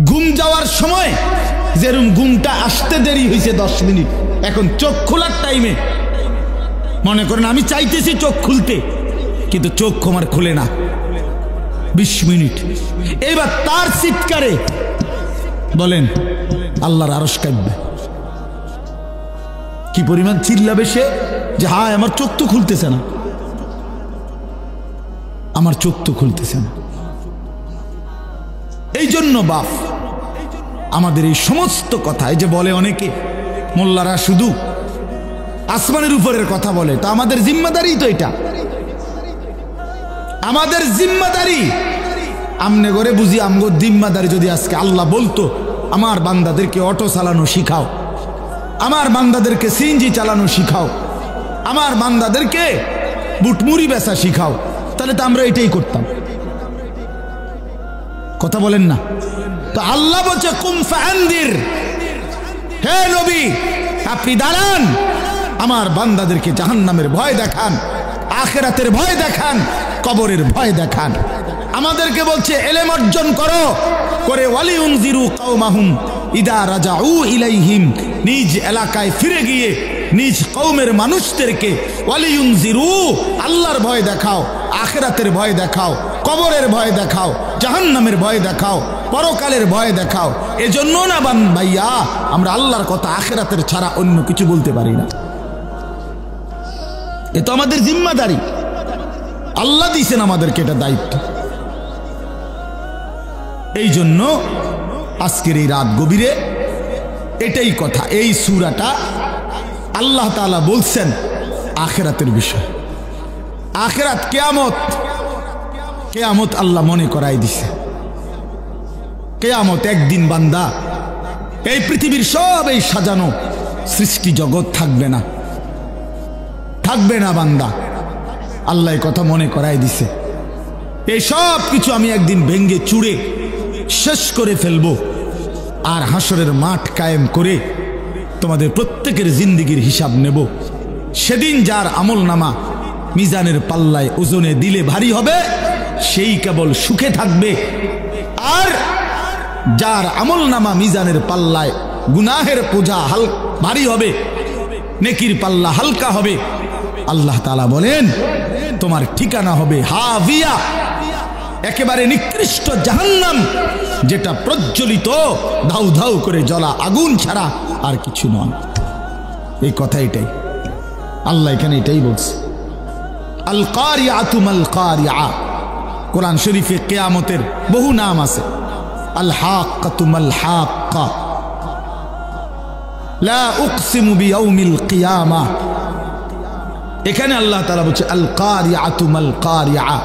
ঘুম যাওয়ার সময় যেরকম ঘুমটা আসতে দেরি হয়েছে 10 মিনিট, এখন চোখ খোলার টাইমে মনে করেন আমি চাইতেছি চোখ খুলতে, কিন্তু চোখ আমার খুলে না 20 মিনিট। এবার তার চিৎকারে বলেন আল্লাহর আরশ কাঁপবে। কি পরিমাণ চিল্লাবে সে যে হায় আমার চোখ তো খুলতেছে না, আমার চোখ তো খুলতেছে না। এই জন্য বাপ আমাদের এই সমস্ত কথা, এই যে বলে অনেকে মোল্লারা শুধু আসমানের উপরের কথা বলে, তা আমাদের জিম্মাদারি তো এটা, আমাদের জিম্মাদারি। আমনে করে বুঝি আমগো জিম্মাদারি যদি আজকে আল্লাহ বলতো আমার বান্দাদেরকে অটো চালানো শিখাও, আমার বান্দাদেরকে সিএনজি চালানো শিখাও, আমার বান্দাদেরকে বুটমুড়ি বেচা শিখাও, তাহলে তো আমরা এটাই করতাম। কথা বলেন না? তো আল্লাহ বলছে কুম ফাআনদির, হে নবী আপনি দাঁড়ান, আমার বান্দাদেরকে জাহান্নামের ভয় দেখান, আখিরাতের ভয় দেখান, কবরের ভয় দেখান। আমাদেরকে বলছে ইলম অর্জন করো, করে ওয়ালিউনজিরু কওমাহুম ইদা রাজাউ ইলাইহিম, নিজ এলাকায় ফিরে গিয়ে নিজ কওমের মানুষদেরকে ওয়ালিউনজিরু, আল্লাহর ভয় দেখাও, আখিরাতের ভয় দেখাও, কবরের ভয় দেখাও, জাহান্নামের ভয় দেখাও, পরকালের ভয় দেখাও। এজন্য না ভাইয়া আমরা আল্লাহর কথা আখিরাতের ছাড়া অন্য কিছু বলতে পারি না। এ তো আমাদের জিম্মাদারি, আল্লাহ দিয়েছেন আমাদেরকে এটা দায়িত্ব। এই জন্য আজকের এই রাত গভীরে এটাই কথা, এই সূরাটা আল্লাহ তাআলা বলছেন আখিরাতের বিষয়। আখিরাত কিয়ামত, কিয়ামত আল্লাহ মনে করাই দিছে। কিয়ামত একদিন বান্দা এই পৃথিবীর সব এই সাজানো সৃষ্টি জগৎ থাকবে না, থাকবে না বান্দা। আল্লাহ কথা মনে করাই দিছে, এই সব কিছু আমি একদিন ভেঙ্গে চুড়ে শেষ করে ফেলবো, আর হাসরের মাঠ কায়েম করে তোমাদের প্রত্যেকের জিন্দেগির হিসাব নেব। সেদিন যার আমল নামা মিজানের পাল্লায় ওজনে দিলে ভারী হবে, সেই কেবল সুখে থাকবে, আর যার আমল নামা মিজানের পাল্লায় গুনাহের বোঝা ভারী হবে, নেকির পাল্লা হালকা হবে, আল্লাহ তাআলা বলেন তোমার ঠিকানা হবে হাভিয়া, একেবারে নিকৃষ্ট জাহান্নাম, যেটা প্রজ্বলিত ধাউ ধাউ করে জ্বলা আগুন ছাড়া আর কিছু নয়। এই কথা এটাই আল্লাহ এখানে এটাই বলছে। আল কারিআতু মাল কারিআ, কোরআন শরীফে কিয়ামতের বহু নাম আছে। আল হাক্কাতু মাল হাক্কা, লা উকসিমু বিয়াউমিল কিয়ামা, এখানে আল্লাহ তাআলা বলছে আল কারিআতু মাল কারিআ,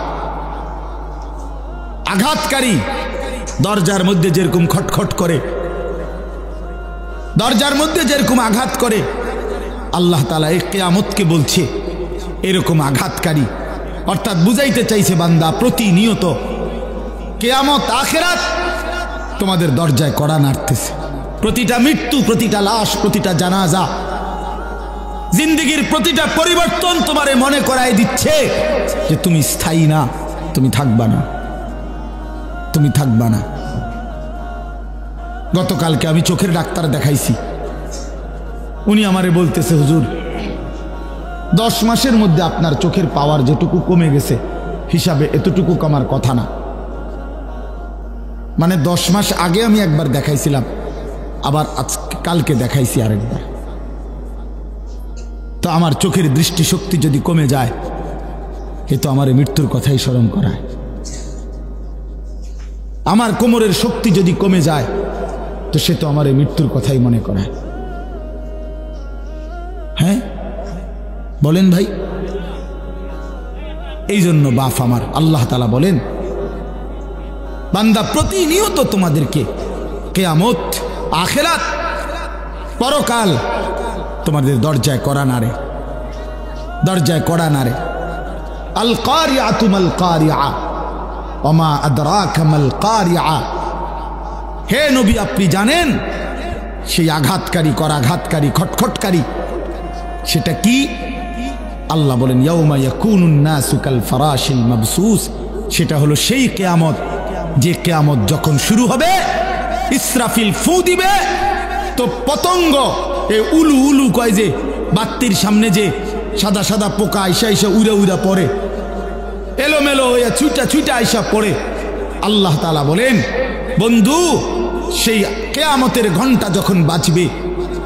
আঘাতকারী। দরজার মধ্যে যেরকম খটখট করে, দরজার মধ্যে যেরকম আঘাত করে, আল্লাহ তাআলা এই কিয়ামতকে বলছে এরকম আঘাতকারী। অর্থাৎ বুঝাইতে চাইছে বান্দা প্রতিনিয়ত কিয়ামত আখিরাত তোমাদের দরজায় কড়া নাড়তেছে। প্রতিটা মৃত্যু, প্রতিটা লাশ, প্রতিটা জানাজা, জিন্দেগির প্রতিটা পরিবর্তন তোমারে মনে করাই দিচ্ছে যে তুমি স্থায়ী না, তুমি থাকবা না, তুমি থাকবা না। গতকালকে আমি চোখের ডাক্তার দেখাইছি, উনি আমারে বলতেছে হুজুর 10 মাসের মধ্যে আপনার চোখের পাওয়ার যেটুকু কমে গেছে হিসাবে এতটুকু কমার কথা না। মানে 10 মাস আগে আমি একবার দেখাইছিলাম, আবার কালকে দেখাইছি আরেকবার। তো আমার চোখের দৃষ্টিশক্তি যদি কমে যায়, এ তো আমার মৃত্যুর কথাই স্মরণ করায়। আমার কোমরের শক্তি যদি কমে যায়, তো সে তো আমার মৃত্যুর কথাই মনে করায়। হ্যাঁ বলেন ভাই? এই জন্য বাপ আমার আল্লাহ তাআলা বলেন বান্দা প্রতিনিয়ত তোমাদেরকে কিয়ামত, আখিরাত, পরকাল তোমাদের দরজায় কড়া নাড়ে, দরজায় কড়া নাড়ে। আল কারিআতু মাল কারিআ ওমা আদরাকা মাল কারিআ, হে নবী আপনি জানেন সেই আঘাতকারী, করাঘাতকারী, খটখটকারী সেটা কি? আল্লাহ বলেন ইয়াউমা ইয়াকুনুন নাসু কাল ফারাশিল মাবসুস, সেটা হলো সেই কিয়ামত যে কিয়ামত যখন শুরু হবে ইসরাফিল ফু দিবে তো পতঙ্গ এই উলু উলু কয় যে বাত্তির সামনে যে সাদা সাদা পোকা আইসা আইসা উড়া উড়া পড়ে, এলোমেলো হইয়া ছুটা ছুটা আইসা পড়ে। আল্লাহ তাআলা বলেন, বন্ধু সেই কিয়ামতের ঘন্টা যখন বাজবে,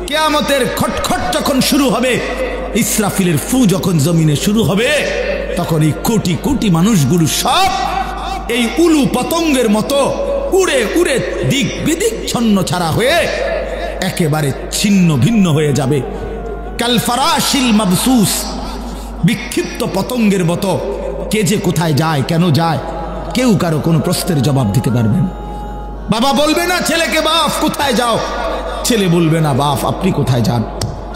কিয়ামতের খটখট যখন শুরু হবে, ইসরাফিলের ফু যখন জমিনে শুরু হবে, তখন এই কোটি কোটি মানুষগুলো সব এই উলু পতঙ্গের মতো উড়ে উড়ে দিক বিদিক ছন্ন ছাড়া হয়ে একেবারে ছিন্ন ভিন্ন হয়ে যাবে। কাল ফারাশিল মাবসুস, বিক্ষিপ্ত পতঙ্গের মতো। কে যে কোথায় যায়, কেন যায়, কেউ কারো কোনো প্রশ্নের জবাব দিতে পারবে না। বাবা বলবে না ছেলেকে, বাপ কোথায় যাও, ছেলে বলবে না বাপ আপনি কোথায় যান।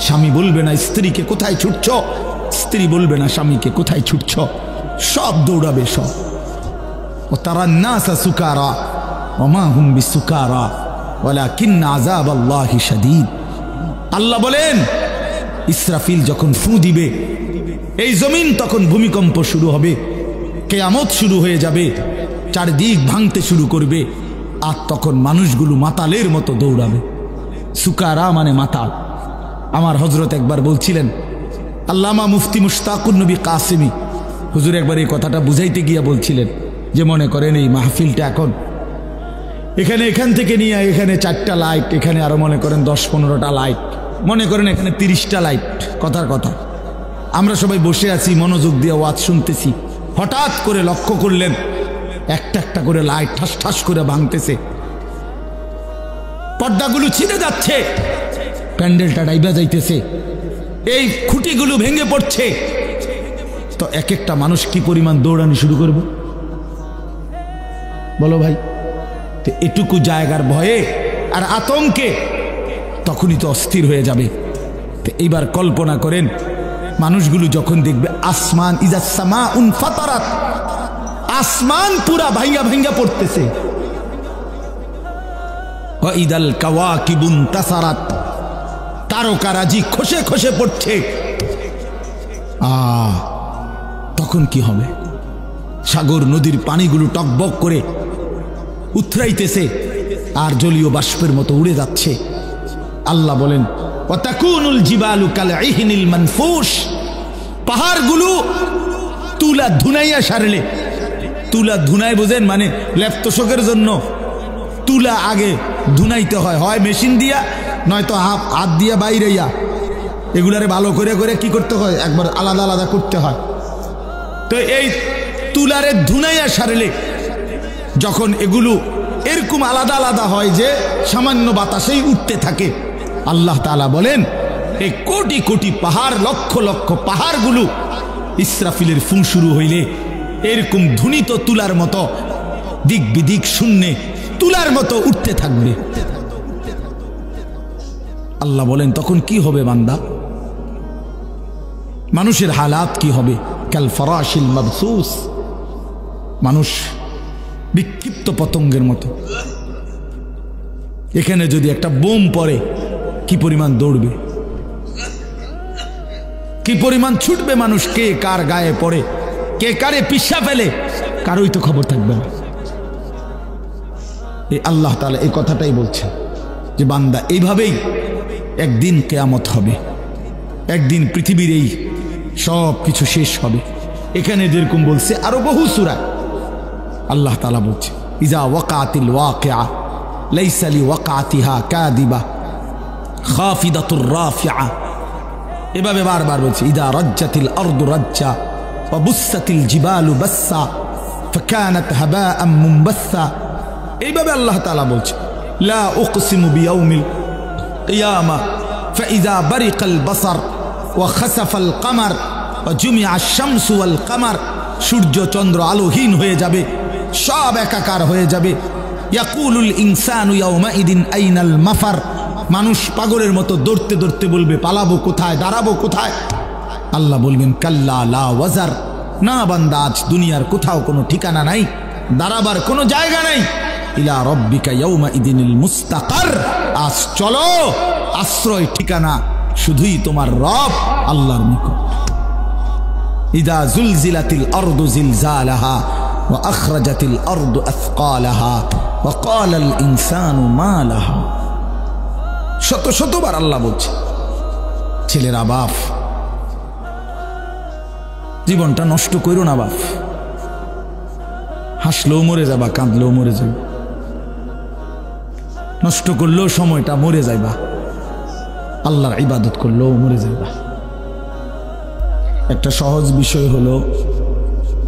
স্বামী বলবে না স্ত্রীকে কোথায় ছুটছ, স্ত্রী বলবে না স্বামীকে কোথায় ছুটছ। সব দৌড়াবে সব। ও তারা নাসা সুকারা ওমা হুম বিসুকারা ওয়ালাকিন্না আযাবাল্লাহি শাদীদ। আল্লাহ বলেন, ইসরাফিল যখন ফু দিবে, এই জমিন তখন ভূমিকম্প শুরু হবে, কিয়ামত শুরু হয়ে যাবে, চারদিক ভাঙতে শুরু করবে। আর তখন মানুষগুলো মাতালের মতো দৌড়াবে। সুকারা মানে মাতাল। আমার হযরত একবার বলছিলেন, আল্লামা মুফতি মুশতাকুর নবী কাসেমি হুজুর একবার এই কথাটা বুঝাইতে গিয়া বলছিলেন যে মনে করেন এই মাহফিলটা এখন এখান থেকে নিয়ে এখানে 4টা লাইট, এখানে আরো মনে করেন 10-15টা লাইট, মনে করেন এখানে 30টা লাইট। কথার কথা, আমরা সবাই বসে আছি মনোযোগ দিয়ে ওয়াজ শুনতেছি, হঠাৎ করে লক্ষ্য করলেন একটা একটা করে লাইট ঠাস ঠাস করে ভাঙতেছে, পর্দাগুলো ছিঁড়ে যাচ্ছে, প্যান্ডেলটা ডাইবা যাইতেছে, এই খুঁটিগুলো ভেঙে পড়ছে। তো এক একটা মানুষ কি পরিমাণ দৌড়ানি শুরু করবে বলো ভাই? তো এটুকু জায়গার ভয়ে আর আতঙ্কে তখনই তো অস্থির হয়ে যাবে। তো এইবার কল্পনা করেন মানুষগুলো যখন দেখবে আসমান ইজা সামাউন ফাতারাত, আসমান পুরা ভাঙ্গা ভাঙ্গা পড়তেছে, ওয়া ইদাল কাওয়াকিবুন তাসারাত, তারকারাজি খসে খসে পড়ছে। তখন কি হবে? সাগর নদীর পানিগুলো টকবক করে উথরাইতেছে আর জলীয় বাষ্পের মতো উড়ে যাচ্ছে। আল্লাহ বলেন, ওয়াতাকুনুল জিবালু কালঈহিনিল মানফুশ, পাহাড়গুলো তুলা ধুনাইয়া সারলে, তুলা ধুনাই বোঝেন মানে লেপ্তশোকের জন্য তুলা আগে ধুনাইতে হয়, হয় মেশিন দিয়া নয়তো হাত দিয়া বাইরেইয়া, এগুলারে ভালো করে করে কি করতে হয়, একবার আলাদা আলাদা করতে হয়। তো এই তুলারে ধুনাইয়া সারলে যখন এগুলো এরকম আলাদা আলাদা হয় যে সামান্য বাতাসেই উঠতে থাকে, আল্লাহ তাআলা বলেন এই কোটি কোটি পাহাড়, লক্ষ লক্ষ পাহাড়গুলো ইসরাফিলের ফু শুরু হইলে এরকম ধ্বনিত তুলার মতো দিক বিদিক শূন্যে তুলার মতো উঠতে থাকবে। আল্লাহ বলেন তখন কি হবে বান্দা? মানুষের হালাত কি হবে? কাল ফারাশিল মাবসুস, মানুষ বিক্ষিপ্ত পতঙ্গের মতো। এখানে যদি একটা বোম পড়ে কি পরিমাণ দৌড়বে, কি পরিমাণ ছুটবে মানুষ, কে কার গায়ে পড়ে, কে কারে পিষা ফেলে, কারোই তো খবর থাকবে না। এই আল্লাহ তাআলা এই কথাটাই বলছে যে বান্দা এইভাবেই একদিন কিয়ামত হবে, একদিন পৃথিবীর এই সব কিছু শেষ হবে। এখানে যেরকম বলছে আরো বহু সূরা আল্লাহ তাআলা বলছে, ইজা ওয়াকাতিল ওয়াকিআ লাইসা লিওয়াকাতিহা কাযিবা খাফিদাতুর রাফিআ, এভাবে বারবার বলছে, ইদা রাজ্জাতিল আরদু রাজ্জা ওয়া বুসসাতিল জিবালু বাসসা ফাকানাত হাবাআম মুনবাসসা। এইভাবে আল্লাহ তাআলা বলছে, লা উকসিমু বিয়াউমিল কিয়ামা ফাইযা বারিকাল বাসার ওয়া খাসাফাল কামার ওয়া জুমিআশ শামসু ওয়াল কামার, সূর্য চন্দ্র আলোহীন হয়ে যাবে, সব একাকার হয়ে যাবে। ইয়াকুলুল ইনসানু ইয়াউমাইদিন আইনাল মাফার, মানুষ পাগলের মতো দৌড়তে দৌড়তে বলবে পালাবো কোথায়, দাঁড়াবো কোথায়? আল্লাহ বলবেন কাল্লা লা ওয়াজার, না বান্দা আজ দুনিয়ার কোথাও কোনো ঠিকানা নাই, দাঁড়াবার কোনো জায়গা নাই। ইলা রব্বিকা ইয়াউমাইদিনিল মুস্তাকার, আজ চলো আশ্রয় ঠিকানা শুধুই তোমার রব আল্লাহর নিকট। ইদা জুলজিলাতিল আরদু জিলজালাহা ওয়া আখরাজাতিল আরদু আথকালাহা وقال الإنسان ما لها শত শতবার আল্লাহ বলছে ছেলেরা বাপ জীবনটা নষ্ট করো না বাপ হাসলেও মরে যাবা কাঁদলেও মরে যাবে নষ্ট করলেও সময়টা মরে যাইবা আল্লাহর ইবাদত করলেও মরে যাইবা একটা সহজ বিষয় হলো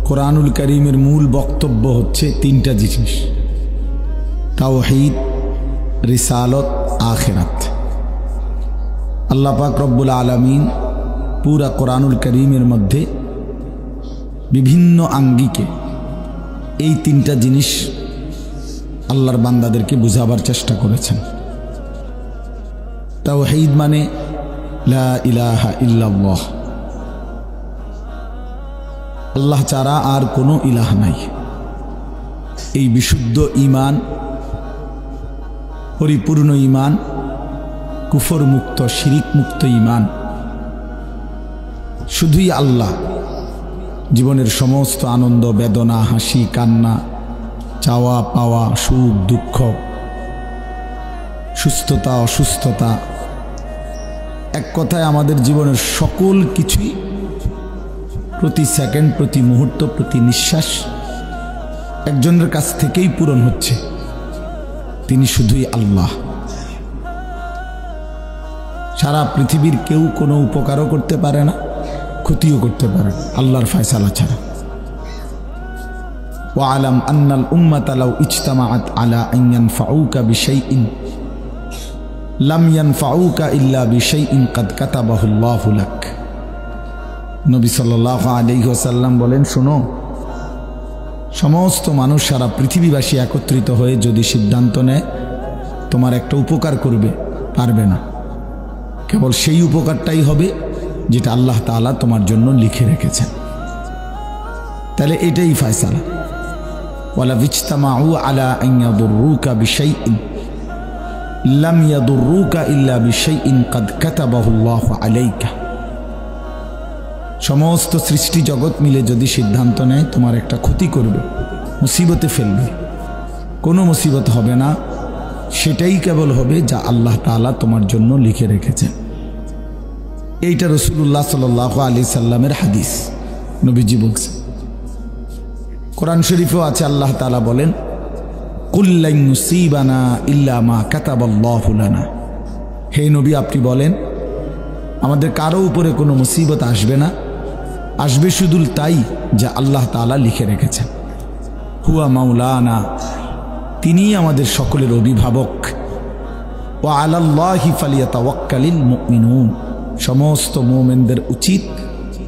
কোরআনুল কারীমের মূল বক্তব্য হচ্ছে তিনটা জিনিস তাওহীদ রিসালত আখিরাত আল্লাহ পাক রব্বুল আলামিন পুরা কোরআনুল কারীমের মধ্যে বিভিন্ন আঙ্গিকে এই তিনটা জিনিস আল্লাহর বান্দাদেরকে বুঝাবার চেষ্টা করেছেন তাওহীদ মানে লা ইলাহা ইল্লাল্লাহ আল্লাহ ছাড়া আর কোনো ইলাহ নাই এই বিশুদ্ধ ঈমান পরিপূর্ণ ঈমান কুফর মুক্ত শিরিক মুক্ত ঈমান শুধুই আল্লাহ জীবনের সমস্ত আনন্দ বেদনা হাসি কান্না চাওয়া পাওয়া সুখ দুঃখ সুস্থতা অসুস্থতা এক কথায় আমাদের জীবনের সকল কিছুই প্রতি সেকেন্ড প্রতি মুহূর্ত প্রতি নিঃশ্বাস একজনের কাছ থেকেই পূরণ হচ্ছে তিনি শুধুই আল্লাহ সারা পৃথিবীর কেউ কোনো উপকারও করতে পারে না ক্ষতিও করতে পারে আল্লাহর ফয়সালা ছাড়া ওয়ালাম আন্নাল উম্মাতা লাউ ইজতামাআত আলা আন ইয়ানফাউকা বিশাইইন লাম ইয়ানফাউকা ইল্লা বিশাইইন কাদ কাতাবাহু আল্লাহু লাক নবী সাল্লাল্লাহু আলাইহি ওয়াসাল্লাম বলেন শোনো সমস্ত মানুষ সারা পৃথিবীবাসী একত্রিত হয়ে যদি সিদ্ধান্ত নেয় তোমার একটা উপকার করবে পারবে না কেবল সেই উপকারটাই হবে যেটা আল্লাহ তাআলা তোমার জন্য লিখে রেখেছেন তাহলে এটাই ফয়সালা ওয়ালা বিজতামাউ আলা আন ইয়াদুররুকা বিশাইইন লাম ইয়াদুররুকা ইল্লা বিশাইইন কাদ কাতাবাহু আল্লাহু আলাইকা সমস্ত সৃষ্টি জগৎ মিলে যদি সিদ্ধান্ত নেয় তোমার একটা ক্ষতি করবে মুসিবতে ফেলবে কোনো মুসিবত হবে না সেটাই কেবল হবে যা আল্লাহ তাআলা তোমার জন্য লিখে রেখেছেন এইটা রাসূলুল্লাহ সাল্লাল্লাহু আলাইহি সাল্লামের হাদিস নবীজি বলছেন কোরআন শরীফেও আছে আল্লাহ তাআলা বলেন কুল লান ইউসিবানা ইল্লা মা কাতাবাল্লাহু লানা হে নবী আপনি বলেন আমাদের কারো উপরে কোনো মুসিবত আসবে না আসবে শুধু তাই যা আল্লাহ তাআলা লিখে রেখেছেন হুয়া মাওলানা তিনি আমাদের সকলের অভিভাবক ওয়া আলাল্লাহি ফালিয়াতাওয়াক্কালিল মুমিনুন সমস্ত মুমিনদের উচিত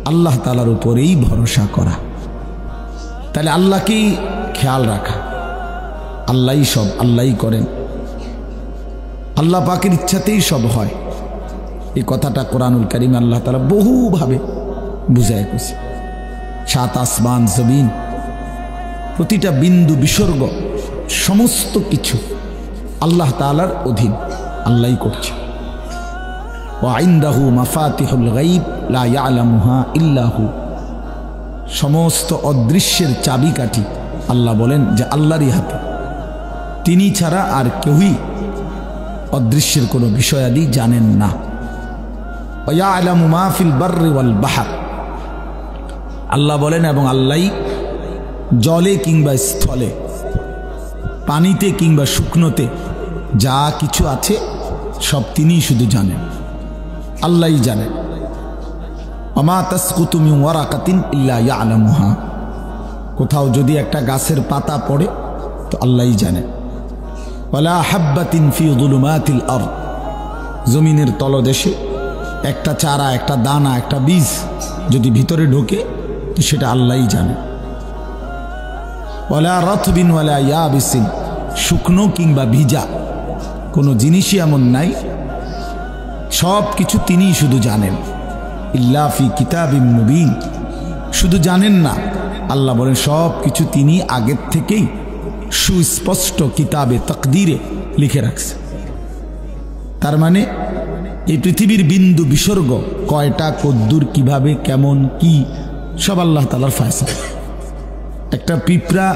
আল্লাহ তাআলার উপরেই ভরসা করা তাহলে আল্লাহকেই খেয়াল রাখা আল্লাহই সব আল্লাহই করেন আল্লাহ পাকের ইচ্ছাতেই সব হয় এই কথাটা কোরআনুল কারীমে আল্লাহ তাআলা বহুভাবে বুঝায় কইছে সাত আসমান জমিন প্রতিটা বিন্দু বিসর্গ সমস্ত কিছু আল্লাহ তাআলার অধীন আল্লাহই করছে ওয়া ইনদাহু মাফাতিহুল গায়ব লা ইয়ালামুহা ইল্লা হু সমস্ত অদৃশ্যের চাবিকাঠি আল্লাহ বলেন যে আল্লাহরই হাতে তিনি ছাড়া আর কেউই অদৃশ্যের কোনো বিষয়াদি জানেন না ওয়া ইয়ালামু মা ফিল বাররি ওয়াল বাহর আল্লাহ বলেন এবং আল্লাহই জলে কিংবা স্থলে পানিতে কিংবা শুকনোতে যা কিছু আছে সব তিনিই শুধু জানেন আল্লাহই জানেন ওমা তাসকুতু মিন ওয়ারাকাতিন ইল্লা ইয়ালামুহা কোথাও যদি একটা গাছের পাতা পড়ে তো আল্লাহই জানেন ওয়ালা হাব্বাতিন ফি যুলুমাতিল আরদ জমিনের তলদেশে একটা চারা একটা দানা একটা বীজ যদি ভিতরে ঢোকে তো সেটা আল্লাহই জানে ওয়ালা রাতবিন ওয়ালা ইয়াবিসিন শুকনো কিংবা ভিজা কোনো জিনিসই এমন নাই সব কিছু তিনিই শুধু জানেন ইল্লা ফি কিতাবিম মুবিন শুধু জানেন না আল্লাহ বলেন সব কিছু তিনি আগের থেকেই সুস্পষ্ট কিতাবে তাকদীরে লিখে রাখছে তার মানে এই পৃথিবীর বিন্দু বিসর্গ কয়টা কদ্দুর কিভাবে কেমন কি সব আল্লাহ তাআলার ফয়সালা একটা পিঁপড়া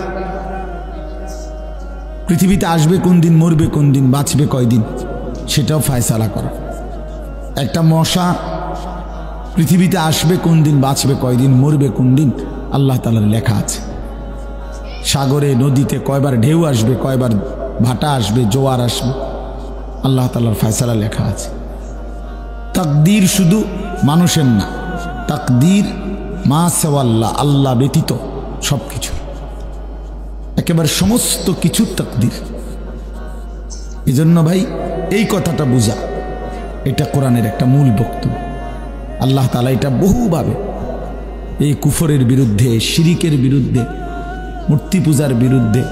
পৃথিবীতে আসবে কোন দিন, মরবে কোন দিন, বাঁচবে কয়দিন, সেটাও ফায়সালা করা। একটা মশা পৃথিবীতে আসবে কোন দিন, বাঁচবে কয়দিন, মরবে কোন দিন, আল্লাহ তাআলার লেখা আছে। সাগরে নদীতে কয়বার ঢেউ আসবে, কয়বার ভাটা আসবে, জোয়ার আসবে, আল্লাহ তাআলার ফায়সালা লেখা আছে। তাকদীর শুধু মানুষের না, তাকদীর মা সেওয়াল্লাহ, আল্লাহ ব্যতীত সব কিছু, একেবারে সমস্ত কিছু তাকদীর। এই জন্য ভাই এই কথাটা বুঝা, এটা কোরআনের একটা মূল বক্তব্য। আল্লাহ তাআলা এটা বহুভাবে এই কুফরের বিরুদ্ধে, শিরিকের বিরুদ্ধে, মূর্তি পূজার বিরুদ্ধে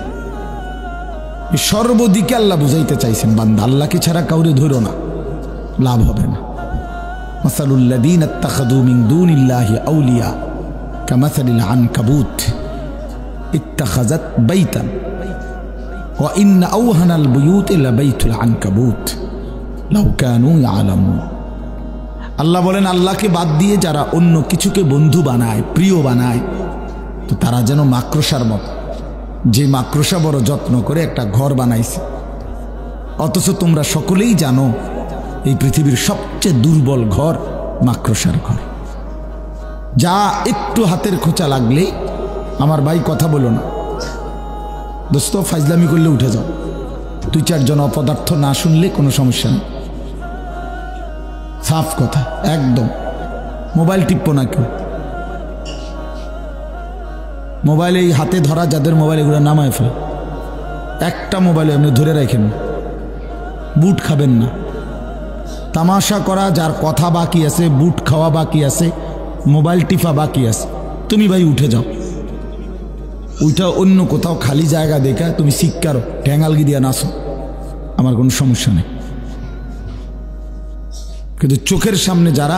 সর্বদিকে আল্লাহ বুঝাইতে চাইছেন, বান্দা আল্লাহকে ছাড়া কাউরে ধরো না, লাভ হবে না। মাসালুল্লাযীনা ইত্তাখাযু মিন দুনিল্লাহি আউলিয়া কামাসালিল আনকাবুত ইত্তাখাযাত বাইতান ওয়া ইন্না আওহানাল বুয়ুতি লাবাইতুল আনকাবুত লাউ কানু ইয়ালামুন। আল্লাহ বলেন, আল্লাহকে বাদ দিয়ে যারা অন্য কিছুকে বন্ধু বানায়, প্রিয় বানায়, তো তারা যেন মাকড়সার মতো, যে মাকড়সা বড় যত্ন করে একটা ঘর বানাইছে, অথচ তোমরা সকলেই জানো এই পৃথিবীর সবচেয়ে দুর্বল ঘর মাকড়সার ঘর। যা একটু হাতের খোঁচা লাগলেই, আমার ভাই কথা বলো না দোস্ত, ফাজলামি করলে উঠে যাও, 2-4 জন অপদার্থ না শুনলে কোনো সমস্যা নেই, সাফ কথা একদম। মোবাইল টিপো না কেউ, মোবাইল এই হাতে ধরা যাদের মোবাইল, এগুলো নামায় ফেলে, একটা মোবাইল এমনি ধরে রাখেন, বুট খাবেন না। তামাশা করা যার কথা বাকি আছে, বুট খাওয়া বাকি আছে, মোবাইল টিপা বাকি আছে, তুমি ভাই উঠে যাও, ওইটা অন্য কোথাও খালি জায়গা দেখা তুমি শিক্ষারও ঠ্যাঙ্গালগি দিয়া নাচো, আমার কোনো সমস্যা নেই। কিন্তু চোখের সামনে যারা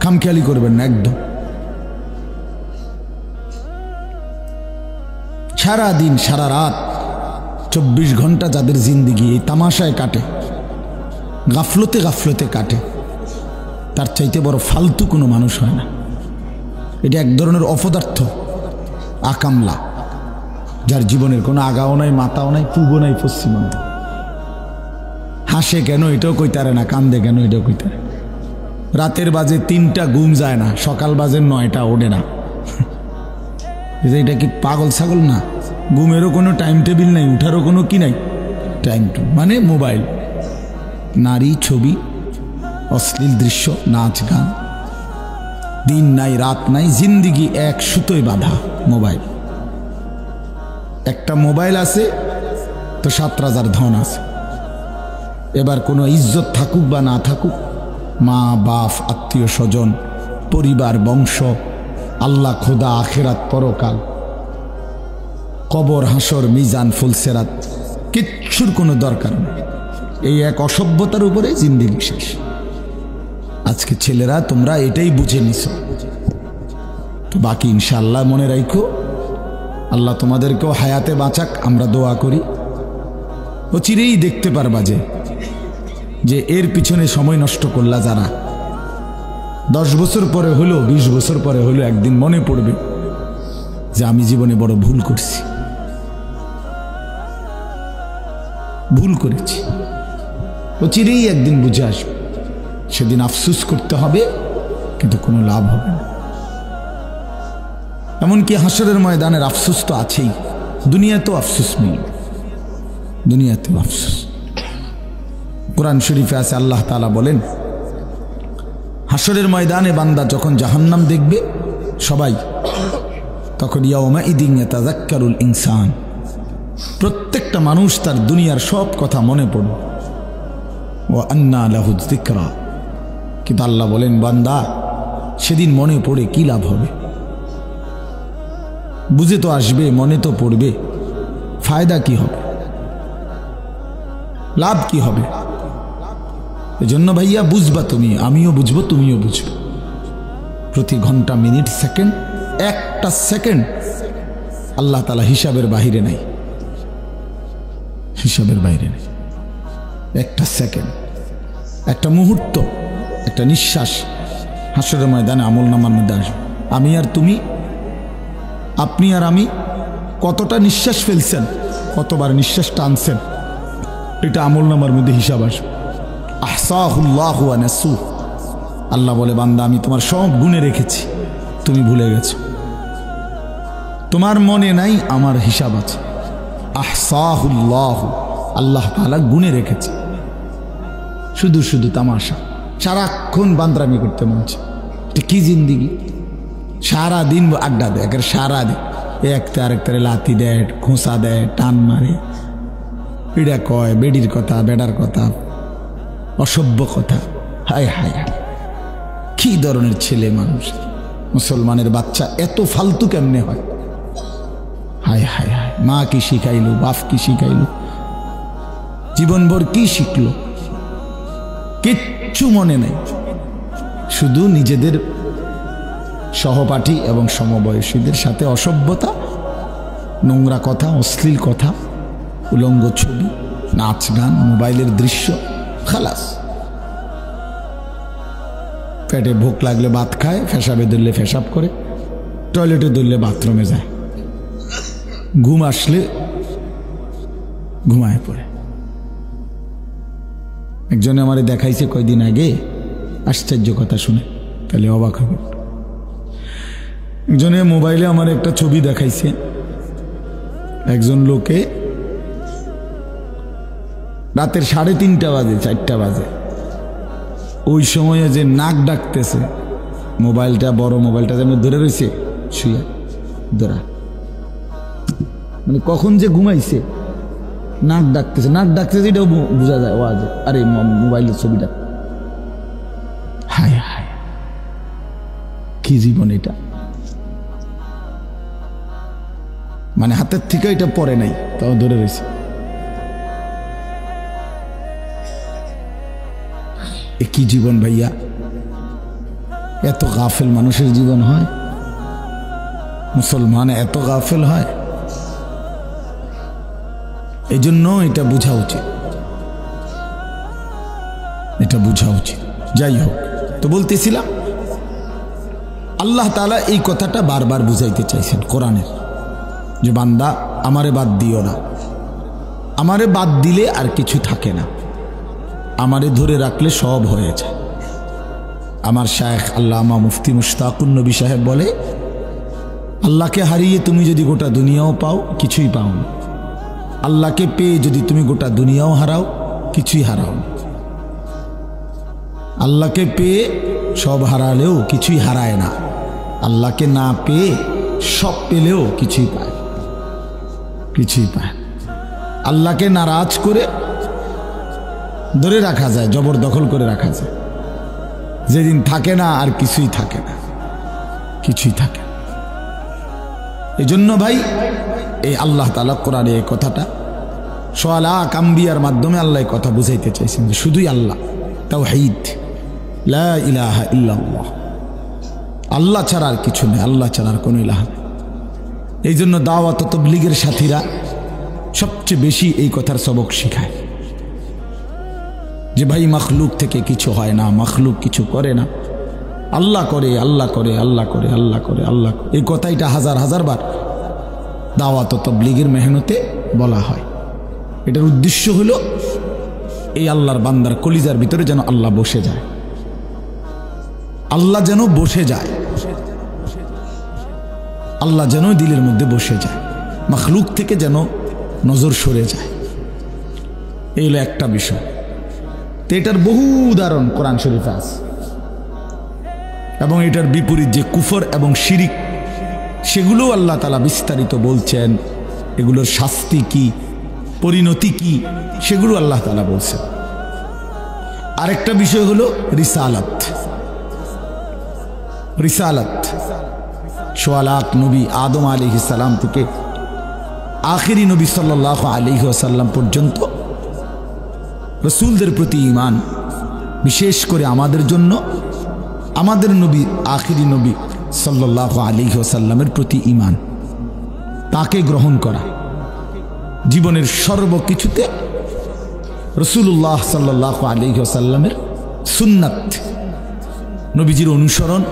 খামখেয়ালি করবেন না একদম। সারা দিন সারা রাত 24 ঘন্টা যাদের জিন্দিগি এই তামাশায় কাটে, গাফলতে গাফলতে কাটে, তার চাইতে বড় ফালতু কোনো মানুষ হয় না। এটা এক ধরনের অপদার্থ, আকামলা, যার জীবনের কোনো আগাও নাই, মাথাও নাই, পূর্ব নাই, পশ্চিমও নাই। হাসে কেন এটাও কইতারে না, কান্দে কেন এটাও কইতারে। রাতের বাজে 3টা, ঘুম যায় না, সকাল বাজে 9টা, ওঠে না। এটা কি পাগল ছাগল না? ঘুমেরও কোনো টাইম টেবিল নাই, উঠারও কোনো কি নাই টাইম টু, মানে মোবাইল, নারী, ছবি, অশ্লীল দৃশ্য, নাচ গান, দিন নাই রাত নাই, জিন্দিগি এক সুতোয় বাঁধা মোবাইল। একটা মোবাইল আছে তো 7 রাজার ধন আছে। এবার কোনো ইজ্জত থাকুক বা না থাকুক, মা বাপ, আত্মীয় স্বজন, পরিবার, বংশ, আল্লাহ, খোদা, আখেরাত, পরকাল, কবর, হাসর, মিজান, ফুলসেরাত, কিচ্ছুর কোনো দরকার নেই। এই এক অসভ্যতার উপরে জিন্দেগি শেষ। আজকে ছেলেরা তোমরা এটাই বুঝে নিছো, তো বাকি ইনশাআল্লাহ মনে রাখো, আল্লাহ তোমাদেরকেও হায়াতে বাঁচাক, আমরা দোয়া করি। ও চিরেই দেখতে পারবা যে এর পিছনে সময় নষ্ট করলা যারা, 10 বছর পরে হলো, 20 বছর পরে হলো, একদিন মনে পড়বে যে আমি জীবনে বড় ভুল করছি, ভুল করেছি। ও চিরেই একদিন বুঝে আসবে, সেদিন আফসোস করতে হবে, কিন্তু কোনো লাভ হবে না। এমনকি হাসরের ময়দানের আফসোস তো আছেই, দুনিয়াতেও আফসোস মিলবে, দুনিয়াতেও আফসোস। কোরআন শরীফে আছে, আল্লাহ তাআলা বলেন, হাসরের ময়দানে বান্দা যখন জাহান্নাম দেখবে সবাই, তখন ইয়াউমাইদিন ইয়াতাযাক্কারুল ইনসান, প্রত্যেকটা মানুষ তার দুনিয়ার সব কথা মনে পড়বে। ওয়া আন্না লাহু যিকরা, কিন্তু আল্লাহ বলেন, বান্দা সেদিন মনে পড়ে কি লাভ হবে? বুঝে তো আসবে, মনে তো পড়বে, ফায়দা কি হবে, লাভ কি হবে? এজন্য ভাইয়া বুঝবা তুমি, আমিও বুঝবো, তুমিও বুঝবো। প্রতি ঘন্টা, মিনিট, সেকেন্ড, একটা সেকেন্ড আল্লাহ তাআলা হিসাবের বাহিরে নাই, হিসাবের বাইরে নেই। একটা সেকেন্ড, একটা মুহূর্ত, একটা নিঃশ্বাস হাসরের ময়দানে আমলনামার মধ্যে আসবে। আমি আর তুমি, আপনি আর আমি কতটা নিঃশ্বাস ফেলছেন কতবার নিঃশ্বাস টানছেন, এটা আমলনামার মধ্যে হিসাব আসবে। আহসাহুল্লাহু ওয়া নাসু, আল্লাহ বলে বান্দা আমি তোমার সব গুণে রেখেছি, তুমি ভুলে গেছো, তোমার মনে নাই, আমার হিসাব আছে। আহসাহুল্লাহু, আল্লাহ তাআলা গুণে রেখেছে। শুধু শুধু তামাশা, সারাক্ষণ বান্দরামি করতে মনছে। এটা কি জিন্দিগি? সারাদিন আড্ডা দেয়, সারাদিন একটা আরেকটারে লাথি দেয়, খোঁসা দেয়, টান মারে, পিড়া কয়, বেডির কথা, বেডার কথা, অসভ্য কথা। হায় হায় হায়, কি ধরনের ছেলে মানুষ! মুসলমানের বাচ্চা এত ফালতু কেমনে হয়? হায় হায় হায়, মা কি শিখাইলো, বাপ কি শিখাইলো, জীবনভর কি শিখলো, কিচ্ছু মনে নেই। শুধু নিজেদের সহপাঠী এবং সমবয়সীদের সাথে অসভ্যতা, নোংরা কথা, অশ্লীল কথা, উলঙ্গ ছবি, নাচ গান, মোবাইলের দৃশ্য, খালাস। পেটে ভোক লাগলে ভাত খায়, ফেসাবে ধরলে ফেসাব করে, টয়লেটে ধরলে বাথরুমে যায়, ঘুম আসলে ঘুমায় পড়ে। একজনে আমারে দেখাইছে কয়দিন আগে, আশ্চর্য কথা শুনে, তাহলে অবাক হবে। একজনে মোবাইলে আমার একটা ছবি দেখাইছে, একজন লোকে রাতের 3:30 বাজে, 4টা বাজে, ওই সময়ে যে নাক ডাকতেছে, মোবাইলটা, বড় মোবাইলটা যেন ধরে রয়েছে শুয়ে ধরা, মানে কখন যে ঘুমাইছে, নাক ডাকতেছে, নাক ডাকতেছে, এটাও বোঝা যায় ওয়াজে। আরে মোবাইলের ছবিটা, হায় হায়, কি জীবন এটা! মানে হাতের থেকে এটা পরে নাই, তাও ধরে রয়েছে। এ কি জীবন ভাইয়া! এত গাফেল মানুষের জীবন হয়? মুসলমান এত গাফেল হয়? এই জন্য এটা বোঝা উচিত, এটা বোঝা উচিত। যাই হোক, তো বলতেছিলাম আল্লাহ তাআলা এই কথাটা বারবার বুঝাইতে চাইছেন কোরআনের, যে বান্দা আমারে বাদ দিও না, আমারে বাদ দিলে আর কিছু থাকে না, আমারে ধরে রাখলে সব হয়ে যায়। আমার শায়েখ আল্লামা মুফতি মুশতাকুন নবী সাহেব বলে, আল্লাহকে হারিয়ে তুমি যদি গোটা দুনিয়াও পাও, কিছুই পাও না। আল্লাহকে পেয়ে যদি তুমি গোটা দুনিয়াও হারাও, কিছুই হারাও না। আল্লাহকে পেয়ে সব হারালেও কিছুই হারায় না, আল্লাহকে না পেয়ে সব পেলেও কিছুই পায়, কিছুই পায়। আল্লাহকে নারাজ করে ধরে রাখা যায়, জবরদখল করে রাখা যায়, যেদিন থাকে না আর কিছুই থাকে না, কিছুই থাকে না। এই জন্য ভাই, এই আল্লাহ তাআলা কোরআনে এই কথাটা সোয়ালাক আম্বিয়ার মাধ্যমে আল্লাহ কথা বুঝাইতে চাইছেন যে শুধুই আল্লাহ, তাওহীদ, লা ইলাহা ইল্লাল্লাহ, আল্লাহ ছাড়া আর কিছু নেই, আল্লাহ ছাড়া আর কোনো ইলাহ নেই। এই জন্য দাওয়াত ও তাবলীগের সাথীরা সবচেয়ে বেশি এই কথার সবক শিখায় যে ভাই মখলুক থেকে কিছু হয় না, মখলুক কিছু করে না, আল্লাহ করে, আল্লাহ করে, আল্লাহ করে, আল্লাহ করে, আল্লাহ করে। এই কথাইটা হাজার হাজার বার দাওয়াত ও তাবলীগের মেহনতে বলা হয়। এটার উদ্দেশ্য হলো এই আল্লাহর বান্দার কলিজার ভিতরে যেন আল্লাহ বসে যায়, আল্লাহ যেন বসে যায়, আল্লাহ যেন দিলের মধ্যে বসে যায়, মখলুক থেকে যেন নজর সরে যায়। এই হলো একটা বিষয়। তো এটার বহু উদাহরণ কোরআন শরীফে আছে, এবং এটার বিপরীত যে কুফর এবং শিরিক, সেগুলো আল্লাহ তাআলা বিস্তারিত বলছেন। এগুলোর শাস্তি কি, পরিণতি কি, সেগুলো আল্লাহ তাআলা বলছেন। আরেকটা বিষয় হলো রিসালাত। রিসালাত, সোয়ালাক নবী আদম আলাইহিস সালাম থেকে আখিরি নবী সাল্লাল্লাহু আলাইহি ওয়াসাল্লাম পর্যন্ত রসুলদের প্রতি ঈমান, বিশেষ করে আমাদের জন্য আমাদের নবী আখিরি নবী সাল্লাল্লাহু আলাইহি ওয়াসাল্লামের প্রতি ঈমান, তাকে গ্রহণ করা, জীবনের সর্বকিছুতে রাসূলুল্লাহ সাল্লাল্লাহু আলাইহি ওয়াসাল্লামের সুন্নাত, নবীজির অনুসরণ,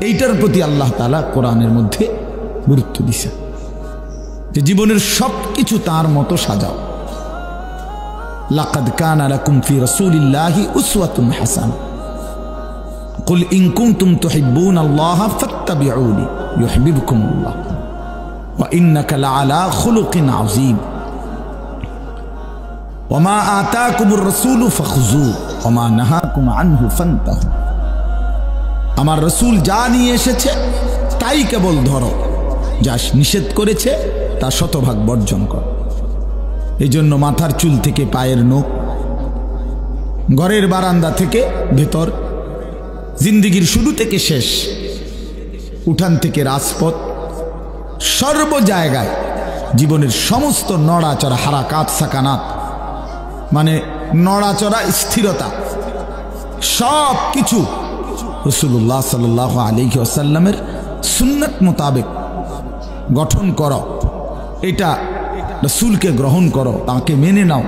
এইটার প্রতি আল্লাহ তাআলা কোরআনের মধ্যে গুরুত্ব দিয়েছেন। যে জীবনের সব কিছু তার মতো সাজাও। লাকাদ কানা লাকুম ফি রাসূলিল্লাহি উসওয়াতুন হাসানাহ কুল ইন কুনতুম তুহিব্বুনাল্লাহা ফাত্তাবিউনি ইউহিব্বুকুমুল্লাহ ওয়া ইন্নাকা লাআলা খুলুকিন আযীম ওয়া মা আতাকুমুর রাসূলু ফাখুযুহু ওয়া মা নাহাকুম আনহু ফান্তাহু। আমার রাসূল যা নিয়ে এসেছে তাই কেবল ধরো, যা নিষেধ করেছে তা শতভাগ বর্জন কর। এই জন্য মাথার চুল থেকে পায়ের নখ, ঘরের বারান্দা থেকে ভেতর, জিন্দিগির শুরু থেকে শেষ, উঠান থেকে রাজপথ, সর্ব জায়গায় জীবনের সমস্ত নড়াচড়া, হারাকাত সাকানাত মানে নড়াচড়া, স্থিরতা, সব কিছু রাসূলুল্লাহ সাল্লাল্লাহু আলাইহি ওয়াসাল্লামের সুন্নাত মোতাবেক গঠন করো। এটা রাসূলকে গ্রহণ করো, তাকে মেনে নাও,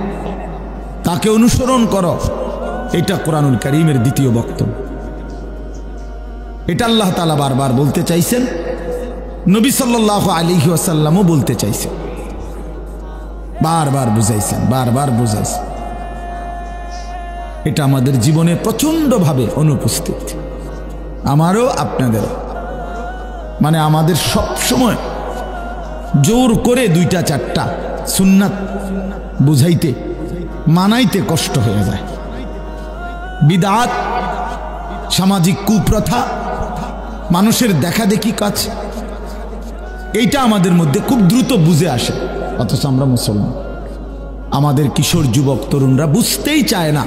তাকে অনুসরণ করো। এটা কোরআনুল কারীমের দ্বিতীয় বক্তব্য। এটা আল্লাহ তাআলা বারবার বলতে চাইছেন, নবী সাল্লাল্লাহু আলাইহি ওয়াসাল্লামও বলতে চাইছেন, বারবার বুঝাইছেন, বারবার বুঝাইছেন। এটা আমাদের জীবনে প্রচন্ডভাবে অনুপস্থিত, আমারও আপনাদেরও। মানে আমাদের সব সময় জোর করে দুইটা চারটা সুন্নাত বুঝাইতে, মানাইতে কষ্ট হয়ে যায়। বিদআত, সামাজিক কুপ্রথা, মানুষের দেখাদেখি কাজ, এইটা আমাদের মধ্যে খুব দ্রুত বুঝে আসে। অথচ আমরা মুসলমান, আমাদের কিশোর যুবক তরুণরা বুঝতেই চায় না।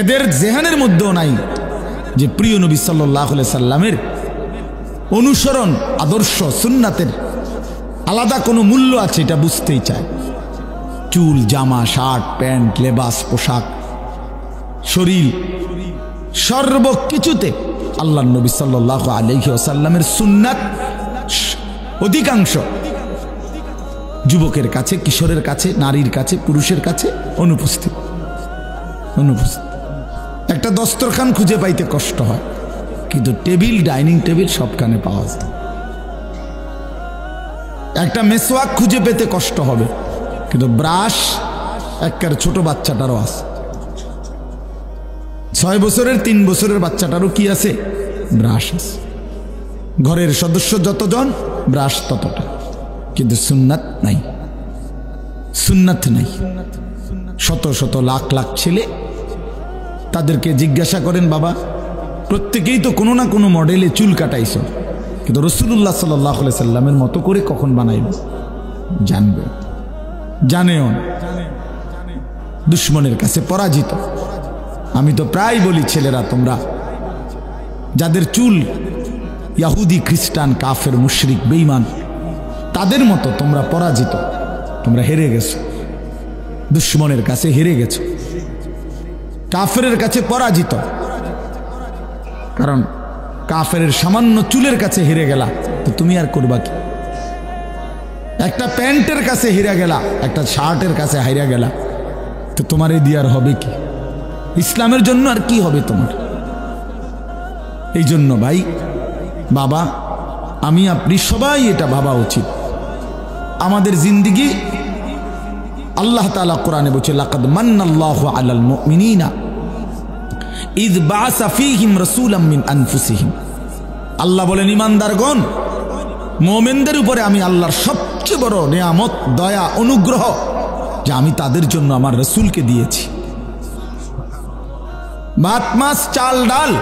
এদের জেহানের মধ্যেও নাই যে প্রিয় নবী সাল্লাল্লাহু আলাইহি সাল্লামের অনুসরণ, আদর্শ, সুন্নাতের আলাদা কোনো মূল্য আছে, এটা বুঝতেই চায়। চুল, জামা, শার্ট, প্যান্ট, লেবাস, পোশাক, শরীর, সর্বকিছুতে আল্লাহর নবী সাল্লাল্লাহু আলাইহি ওয়াসাল্লামের সুন্নাত অধিকাংশ যুবকের কাছে, কিশোরের কাছে, নারীর কাছে, পুরুষের কাছে অনুপস্থিত। একটা দস্তরখান খুঁজে পাইতে কষ্ট হয়, কিন্তু টেবিল, ডাইনিং টেবিল সবখানে পাওয়া যায়। একটা মেসওয়াক খুঁজে পেতে কষ্ট হবে, কিন্তু ব্রাশ একবার ছোট বাচ্চাটারও আছে। 6 বছরের, 3 বছরের বাচ্চাটারও কি আছে? ব্রাশ আছে। ঘরের সদস্য যতজন, ব্রাশ ততটা, কিন্তু সুন্নাত নাই। সুন্নাত নাই। শত শত লাখ লাখ ছেলে, তাদেরকে জিজ্ঞাসা করেন, বাবা প্রত্যেকেই তো কোনো না কোনো মডেলে চুল কাটাইছো, কিন্তু রাসূলুল্লাহ সাল্লাল্লাহু আলাইহি সাল্লামের মতো করে কখন বানাইবে? জানবে, জানেও না। দুশ্মনের কাছে পরাজিত। আমি তো প্রায় বলি, ছেলেরা তোমরা যাদের চুল ইহুদি, খ্রিস্টান, কাফের, মুশরিক, বেঈমান, তাদের মতো তোমরা পরাজিত, তোমরা হেরে গেছো, দুশ্মনের কাছে হেরে গেছো, কাফেরের কাছে পরাজিত। কারণ কাফেরের সামান্য চুলের কাছে হেরে গেলা, তো তুমি আর করবা কি? একটা প্যান্টের কাছে হেরে গেলা, একটা শার্টের কাছে হাইরা গেলা, তো তোমার এই দিয়ে আর হবে কি? ইসলামের জন্য আর কি হবে তোমার? এই জন্য ভাই, বাবা, আমি আপনি সবাই এটা ভাবা উচিত। আমাদের জিন্দিগি, আল্লাহ তাআলা কোরআনে বলছে, লাকাদ মান্নাল্লাহু আলাল মুমিনিনা ইয বাআসা ফীহিম রাসূলাম মিন আনফুসিহিম। আল্লাহ বলেন, ঈমানদারগণ, মুমিনদের উপরে আমি আল্লাহর সবচেয়ে বড় নিয়ামত, দয়া, অনুগ্রহ, যে আমি তাদের জন্য আমার রাসূলকে দিয়েছি। ভাত, মাছ, চাল, ডাল,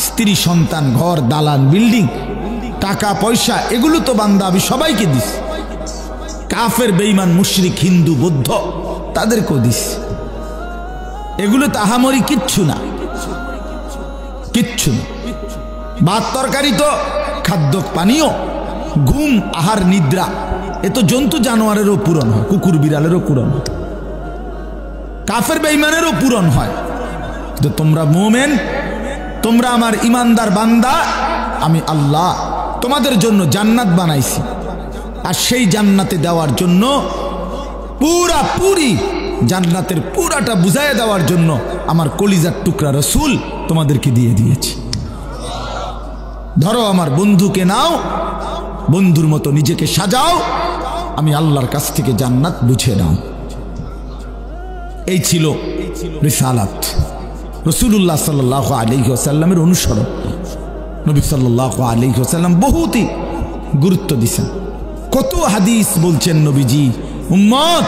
স্ত্রী, সন্তান, ঘর, দালান, বিল্ডিং, টাকা পয়সা, এগুলো তো বান্দা আমি সবাইকে দিস। কাফের, বেঈমান, মুশরিক, হিন্দু, বৌদ্ধ, তাদেরকেও দিস। এগুলো তো আহামরি কিচ্ছু না, কিচ্ছু না। ভাত তরকারি তো খাদ্য, পানীয়, ঘুম, আহার, নিদ্রা, এ তো জন্তু জানোয়ারেরও পূরণ হয়, কুকুর বিড়ালেরও পূরণ হয়, কাফের বেঈমানেরও পূরণ হয়। তো তোমরা মুমিন, তোমরা আমার ইমানদার বান্দা, আমি আল্লাহ তোমাদের জন্য জান্নাত বানাইছি। আর সেই জান্নাতে দেওয়ার জন্য, পুরাপুরি জান্নাতের পুরাটা বুঝাইয়া দেওয়ার জন্য আমার কলিজার টুকরা রাসূল তোমাদেরকে দিয়ে দিয়েছি। ধরো, আমার বন্ধুকে নাও, বন্ধুর মতো নিজেকে সাজাও, আমি আল্লাহর কাছ থেকে জান্নাত বুঝে নাও। এই ছিল রিসালাত, রাসূলুল্লাহ সাল্লাল্লাহু আলাইহি ওয়াসাল্লামের অনুসরণ। নবী সাল্লাল্লাহু আলাইহি ওয়াসাল্লাম বহুতই গুরুত্ব দিয়েছেন। কত হাদিস বলছেন নবীজি, উম্মত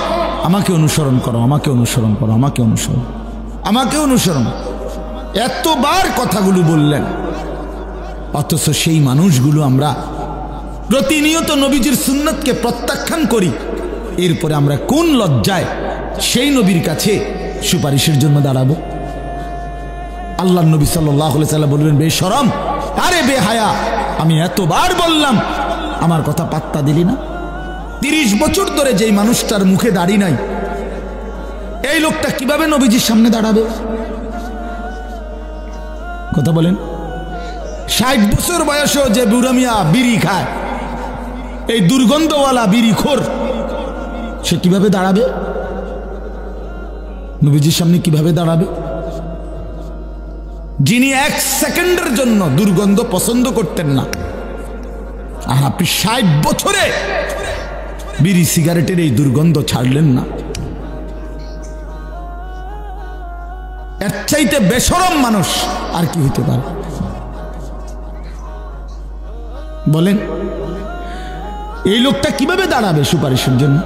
আমাকে অনুসরণ করো, আমাকে অনুসরণ করো, আমাকে অনুসরণ, আমাকে অনুসরণ, এতবার কথাগুলো বললেন। অথচ সেই মানুষগুলো আমরা প্রতিনিয়ত নবীজির সুন্নতকে প্রত্যাখ্যান করি। এরপরে আমরা কোন লজ্জায় সেই নবীর কাছে সুপারিশের জন্য দাঁড়াবো? আল্লাহর নবী সাল্লাল্লাহু আলাইহি ওয়াসাল্লাম বলবেন, বেশরম, আরে বেহায়া, আমি এতবার বললাম আমার কথা পাত্তা দিলি না? 30 বছর ধরে যেই মানুষটার মুখে দাড়ি নাই, এই লোকটা কিভাবে নবীজির সামনে দাঁড়াবে? কথা বলেন। 60 বছর বয়সেও যে বুড়া মিয়া বিড়ি খায়, এই দুর্গন্ধওয়ালা বিড়িখোর, সে কিভাবে দাঁড়াবে নবীজির সামনে? কিভাবে দাঁড়াবে? যিনি 1 সেকেন্ডের জন্য দুর্গন্ধ পছন্দ করতেন না, আর আপনি 60 বছরে বিড়ি সিগারেটের এই দুর্গন্ধ ছাড়লেন না। এর চাইতে বেশরম মানুষ আর কি হতে পারে বলেন? এই লোকটা কিভাবে দাঁড়াবে সুপারিশের জন্য?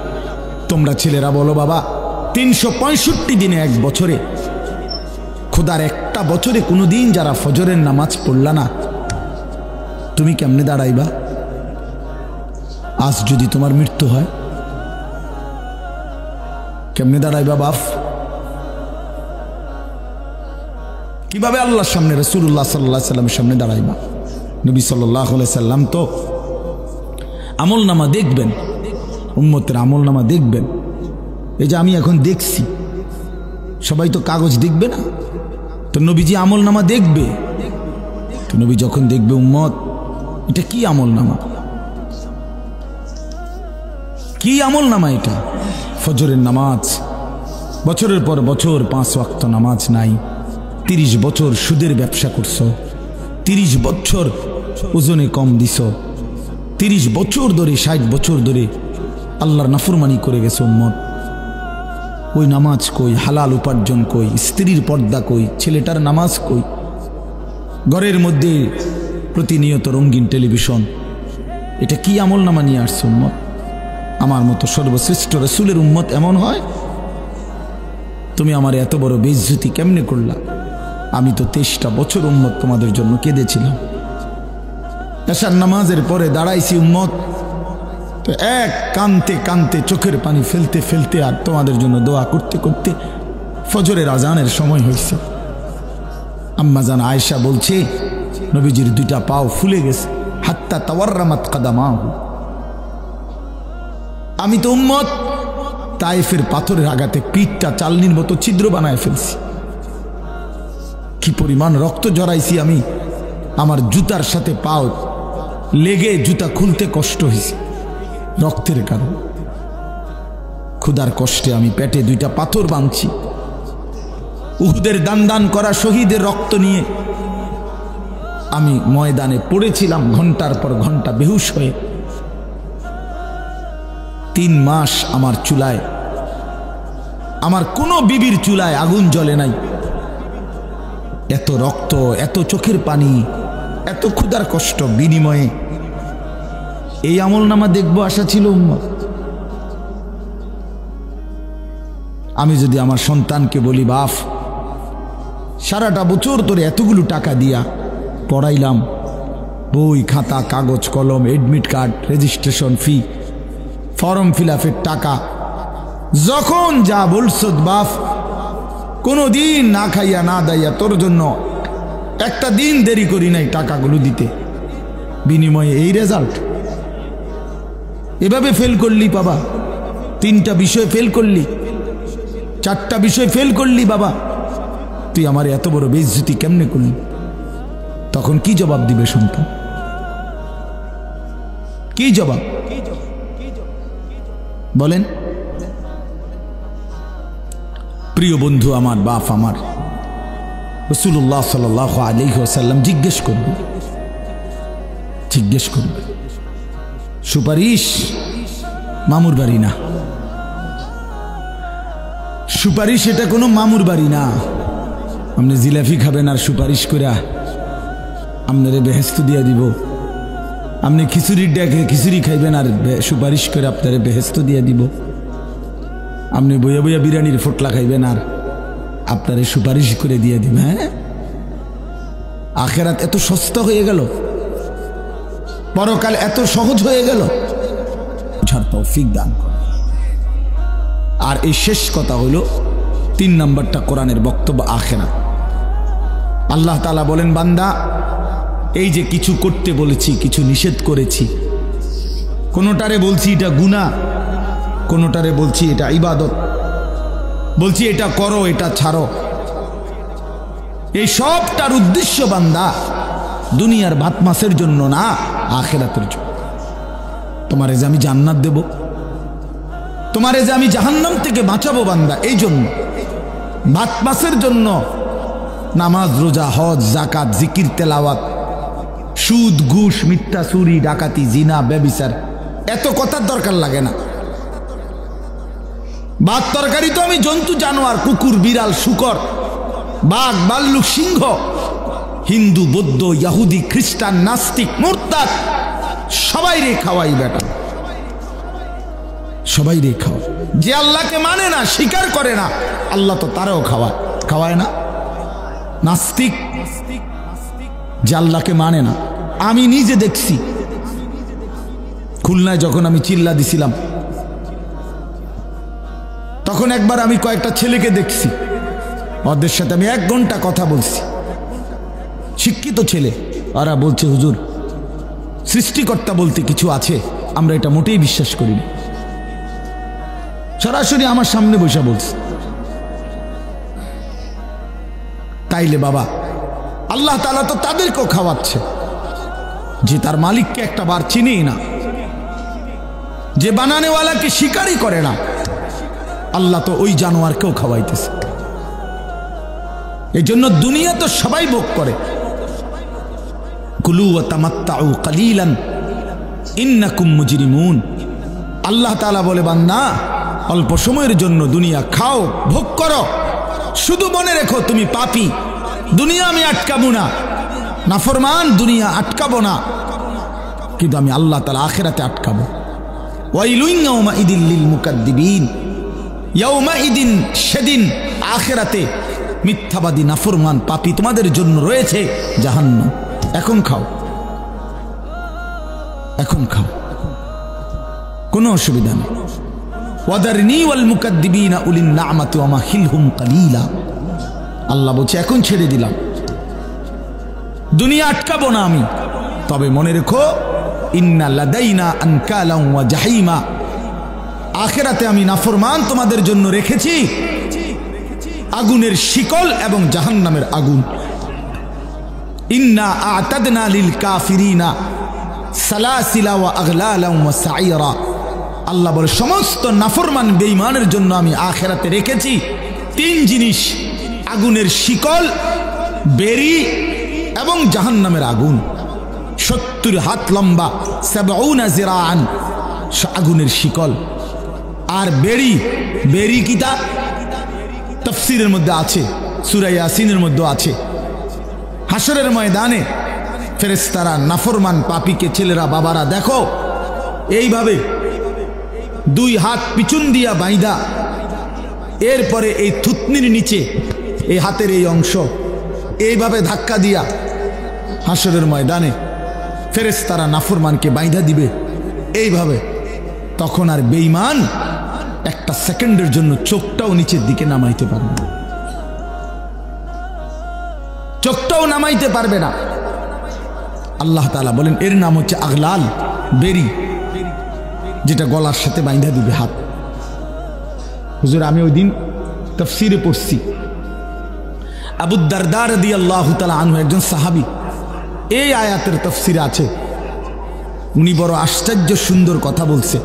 তোমরা ছেলেরা বলো বাবা, 365 দিনে, 1 বছরে, খোদার একটা বছরে কোনোদিন যারা ফজরের নামাজ পড়লা না, তুমি কেমনে দাঁড়াইবা? আজ যদি তোমার মৃত্যু হয়, কেমনে দাঁড়াইবা বাপ? কিভাবে আল্লাহর সামনে, রাসূলুল্লাহ সাল্লাল্লাহু আলাইহি সাল্লামের সামনে দাঁড়াইবা? নবী সাল্লাল্লাহু আলাইহি সাল্লাম তো আমল নামা দেখবেন, উম্মতের আমল নামা দেখবেন। এই যে আমি এখন দেখছি, সবাই তো কাগজ দেখবে না, তো নবীজি আমল নামা দেখবে। তো নবী যখন দেখবে, উম্মত এটা কি আমল নামা, কি আমল নামা এটা? ফজরের নামাজ, বছরের পর বছর 5 ওয়াক্ত নামাজ নাই, 30 বছর সুদের ব্যবসা করছো, 30 বছর ওজনে কম দিছ, 30 বছর ধরে, 60 বছর ধরে আল্লাহর নাফরমানি করে গেছে উম্মত। ওই নামাজ কই? হালাল উপার্জন কই? স্ত্রীর পর্দা কই? ছেলেটার নামাজ কই? ঘরের মধ্যে প্রতিনিয়ত রঙিন টেলিভিশন, এটা কি আমল নামা নিয়ে আসছে উম্মত? আমার মতো সর্বশ্রেষ্ঠ রাসূলের উম্মত এমন হয়? তুমি আমার এত বড় বেইজ্জতি কেমনে করলা? আমি তো 23টা বছর উম্মত তোমাদের জন্য কেঁদেছিলাম। এশার নামাজের পরে দাঁড়াইছি উম্মত, তো এক কানতে কানতে, চোখের পানি ফেলতে ফেলতে, আর তোমাদের জন্য দোয়া করতে করতে ফজরের আজানের সময় হয়েছে। আম্মা জান আয়েশা বলছে, নবীজির 2টা পাও ফুলে গেছে, হাত্তা তাওয়াররামাত কাদামাহু। আমি তো উম্মত তায়েফের পাথরের আঘাতে পিঠটা চালনির মতো ছিদ্র বানায় ফেলছি। কি পরিমাণ রক্ত জড়াইছি আমি, আমার জুতার সাথে পাও লেগে জুতা খুলতে কষ্ট হয়েছে রক্তের কারণে। ক্ষুধার কষ্টে আমি পেটে 2টা পাথর বাঁধছি। উহুদের দান দান করা শহীদের রক্ত নিয়ে আমি ময়দানে পড়েছিলাম ঘন্টার পর ঘন্টা বেহুশ হয়ে। 3 মাস আমার চুলায়, আমার কোনো বিবির চুলায় আগুন জ্বলে নাই। এত রক্ত, এত চোখের পানি, এত ক্ষুধার কষ্ট বিনিময়ে এই আমল নামা দেখবো আশা ছিল উম্মত। আমি যদি আমার সন্তানকে বলি, বাপ সারাটা বছর তোরে এতগুলো টাকা দিয়া পড়াইলাম, বই খাতা কাগজ কলম, admit card, registration fee, form fill আপের টাকা, যখন যা বলছো বাপ, কোনো দিন না খাইয়া না দাইয়া তোর জন্য একটা দিন দেরি করি নাই টাকাগুলো দিতে, বিনিময়ে এই রেজাল্ট। এভাবে ফেল করলি বাবা, 3টা বিষয় ফেল করলি, 4টা বিষয় ফেল করলি বাবা, তুই আমার এত বড় বেইজ্জতি কেমনে করলি? তখন কি জবাব দিবে সন্তান? কি জবাব বলেন? প্রিয় বন্ধু আমার, বাপ আমার, রাসূলুল্লাহ সাল্লাল্লাহু আলাইহি ওয়াসাল্লাম জিজ্ঞেস করবে, সুপারিশ মামুর বাড়ি না। সুপারিশ এটা কোনো মামুর বাড়ি না। আপনি জিলাপি খাবেন আর সুপারিশ করে আপনারে বেহেস্ত দিয়া দিব। আপনি খিচুড়ির ডেকে খিচুড়ি খাইবেন আর সুপারিশ করে আপনারে বেহেস্ত দিয়া দিব। আপনি বইয়া বইয়া বিরিয়ানির ফোটলা খাইবেন আর আপনারে সুপারিশ করে দিয়ে দিব। হ্যাঁ, আখেরাত এত সস্তা হয়ে গেল, পরকাল এত সহজ হয়ে গেল। তৌফিক দান করে। আর এই শেষ কথা হলো 3 নম্বরটা কোরআনের বক্তব্য, আখেরাত। আল্লাহ তাআলা বলেন, বান্দা এই যে কিছু করতে বলেছি, কিছু নিষেধ করেছি, কোনোটারে বলছি এটা গুনাহ, কোনোটারে বলছি এটা ইবাদত, বলছি এটা করো এটা ছাড়ো। এই সবটার উদ্দেশ্য বান্দা দুনিয়ার ভাত মাছের জন্য না, আখেরাতের জন্য। তোমারে যে আমি জান্নাত দেব, তোমারে যে আমি জাহান্নাম থেকে বাঁচাবো বান্দা, এই জন্য। ভাত মাছের জন্য নামাজ, রোজা, হজ, যাকাত, জিকির, তেলাওয়াত, সুদ, ঘুষ, মিথ্যা, চুরি, ডাকাতি, জিনা, ব্যভিচার, এত কথার দরকার লাগে না। ভাত তরকারি তো আমি জন্তু জানোয়ার, কুকুর, বিড়াল, শুকর, বাঘ, ভাল্লুক, সিংহ, হিন্দু, বৌদ্ধ, ইহুদি, খ্রিস্টান, নাস্তিক, মুরতাদ, সবাই রে খাওয়াই বেটা, সবাই রে খাওয়া। যে আল্লাহকে মানে না, স্বীকার করে না, আল্লাহ তো তারাও খাওয়ায় না। নাস্তিক যে আল্লাহকে মানে না, আমি নিজে দেখছি। খুলনায় যখন আমি চিল্লা দিছিলাম, তখন একবার আমি কয়েকটা ছেলেকে দেখছি, ওদের সাথে আমি 1 ঘন্টা কথা বলছি। শিক্ষিত ছেলে, ওরা বলছে, হুজুর সৃষ্টিকর্তা বলতে কিছু আছে, আমরা এটা মোটেই বিশ্বাস করি না। সরাসরি আমার সামনে বসে বলছে। তাইলে বাবা, আল্লাহ তাআলা তো তাদেরকেও খাওয়াচ্ছে যে তার মালিককে একটা বার চিনেই না, যে বানানেওয়ালাকে স্বীকারই করে না। আল্লাহ তো ওই জানোয়ারকেও খাওয়াইতেছে। এই জন্য দুনিয়া তো সবাই ভোগ করে। কুলু ওয়া তামাত্তাউ কালিলান ইন্নাকুম মুজরিমুন। আল্লাহ তাআলা বলে, বান্দা অল্প সময়ের জন্য দুনিয়া খাও, ভোগ করো, শুধু মনে রেখো তুমি পাপী। দুনিয়া আমি আটকাবো না, নাফরমান দুনিয়া আটকাবো না, কিন্তু আমি আল্লাহ তাআলা আখিরাতে আটকাবো। ওয়াইলুন ইয়াউমাইদিল লিল মুকাদ্দিবিন। ইয়াউমাইদিন, সেদিন আখিরাতে মিথ্যাবাদী, নাফরমান, পাপী তোমাদের জন্য রয়েছে জাহান্নাম। এখন খাও, এখন খাও, কোনো অসুবিধা নেই। ওয়াদারনি ওয়াল মুকাদ্দিবিনা উলিন না'মাতি ওয়া মাহিলহুম কালিলা। আল্লাহ বলছে, এখন ছেড়ে দিলাম, দুনিয়া আটকাবো না আমি, তবে মনে রেখো ইন্না লাদাইনা আনকালাম ওয়া জাহিমা। আখিরাতে আমি নাফরমান তোমাদের জন্য রেখেছি আগুনের শিকল এবং জাহান্নামের আগুন। ইন্না আ'তাদনা লিল কাফিরিনা সালাসিলা ওয়া আগলালা ওয়া সাইরা। আল্লাহ বলে, সমস্ত নাফরমান বেঈমানের জন্য আমি আখিরাতে রেখেছি 3 জিনিস: আগুনের শিকল, বেরি এবং জাহান্নামের আগুন। 70 হাত লম্বা, 70 জিরাআন আগুনের শিকল। আর বেরি, বেরি কিতা তাফসীরের মধ্যে আছে, সূরা ইয়াসিনের মধ্যে আছে। হাসরের ময়দানে ফেরেশতারা নাফরমান পাপীকে, ছেলেরা, বাবারা, দেখো এইভাবে 2 হাত পিছন দিয়া বাইদা, এরপরে এই থুতনির নিচে এই হাতের এই অংশ এইভাবে ধাক্কা দিয়া হাসরের ময়দানে ফেরেশতারা নাফরমানকে বাইধা দিবে এইভাবে। তখন আর বেঈমান 1 সেকেন্ডের জন্য চোখটাও নিচের দিকে নামাইতে পারবে না, চোখটাও নামাইতে পারবে না। আল্লাহ তাআলা বলেন, এর নাম হচ্ছে আগলাল, বেরি, যেটা গলার সাথে বাইন্ধা দিবে হাত। হুজুর, আমি ওই দিন তাফসীরে পড়ছি, আবু দারদা রাদিয়াল্লাহু তাআলা আনহু, একজন সাহাবী, এই আয়াতের তাফসীরে আছে। উনি বড় আশ্চর্য সুন্দর কথা বলছে।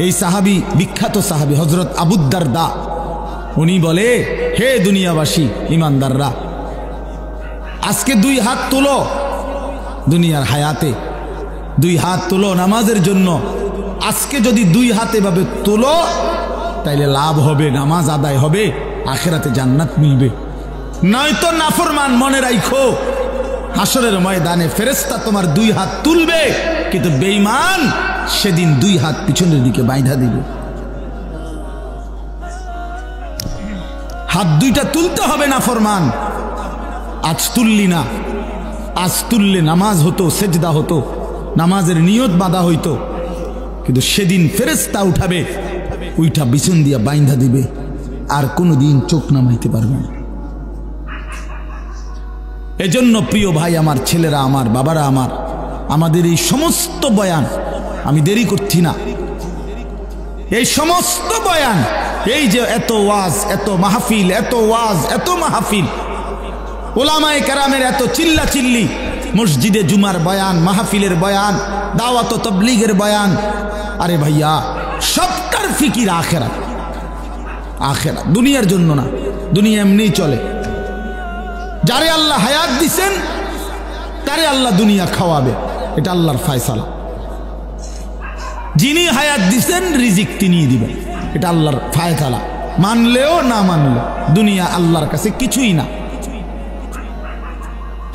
এই সাহাবী, বিখ্যাত সাহাবী হযরত আবু দারদা, উনি বলে, হে দুনিয়াবাসী, ইমানদাররা, আজকে 2 হাত তোলো দুনিয়ার হায়াতে, 2 হাত তোলো নামাজের জন্য, আজকে যদি দুই হাত এভাবে তোলো তাইলে লাভ হবে, নামাজ আদায় হবে, আখিরাতে জান্নাত মিলবে। নয়তো নাফরমান, মনে রাখো হাসরের ময়দানে ফেরেশতা তোমার দুই হাত তুলবে, কিন্তু বেঈমান সেদিন দুই হাত পিছনের দিকে বাইন্ধা দিবে। হাত দুইটা তুলতে হবে নাফরমান, আজ তুললি না, আজ তুললে নামাজ হতো, সেজদা হতো, নামাজের নিয়ত বাঁধা হইতো, কিন্তু সেদিন ফেরেশতা উঠাবে, উইটা বিছন দিয়া বাইন্ধা দিবে, আর কোনোদিন চোখ নামাইতে পারবে না। এজন্য প্রিয় ভাই আমার, ছেলেরা আমার, বাবারা আমার, আমাদের এই সমস্ত বয়ান, আমি দেরি করছি না, এই সমস্ত বয়ান, এই যে এত ওয়াজ, এত মাহফিল, এত ওয়াজ, এত মাহফিল, ওলামায়ে কেরামের এত চিল্লা চিল্লি, মসজিদে জুমার বয়ান, মাহফিলের বয়ান, দাওয়াত ও তাবলীগের বয়ান, আরে ভাইয়া সবটার ফিকির আখিরাত। আখিরাত, দুনিয়ার জন্য না, দুনিয়া এমনিই চলে। যারে আল্লাহ হায়াত দিছেন তারে আল্লাহ দুনিয়া খাওয়াবে, এটা আল্লাহর ফয়সালা। যিনি হায়াত দিছেন রিজিক তিনিই দিবেন, এটা আল্লাহর ফয়সালা। মানলেও না মানলেও দুনিয়া আল্লাহর কাছে কিছুই না।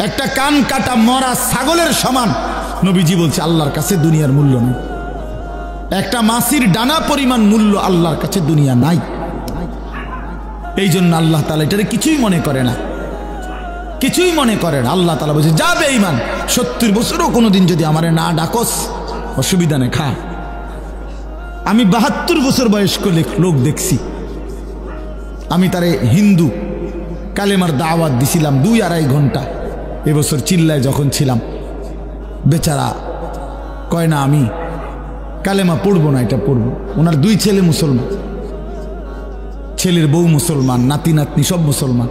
একটা কান কাটা মরা ছাগলের সমান নবীজি বলছে আল্লাহর কাছে দুনিয়ার মূল্য নেই। একটা মাছির ডানা পরিমাণ মূল্য আল্লাহর কাছে দুনিয়া নাই। এই জন্য আল্লাহ তাআলা এটারে কিছুই মনে করে না, কিছুই মনে করে না। আল্লাহ তাআলা বলছে, যা বেঈমান, 70 বছরও কোনোদিন যদি আমারে না ডাকস, অসুবিধা নেই, খা। আমি 72 বছর বয়স্ক লোক দেখছি, আমি তারে হিন্দু কালেমার দাওয়াত দিছিলাম 2-2.5 ঘন্টা। এবছর চিল্লায় যখন ছিলাম, বেচারা কয় না আমি কালেমা পড়বো না, এটা পড়বো। ওনার 2 ছেলে মুসলমান, ছেলের বউ মুসলমান, নাতি নাতনি সব মুসলমান,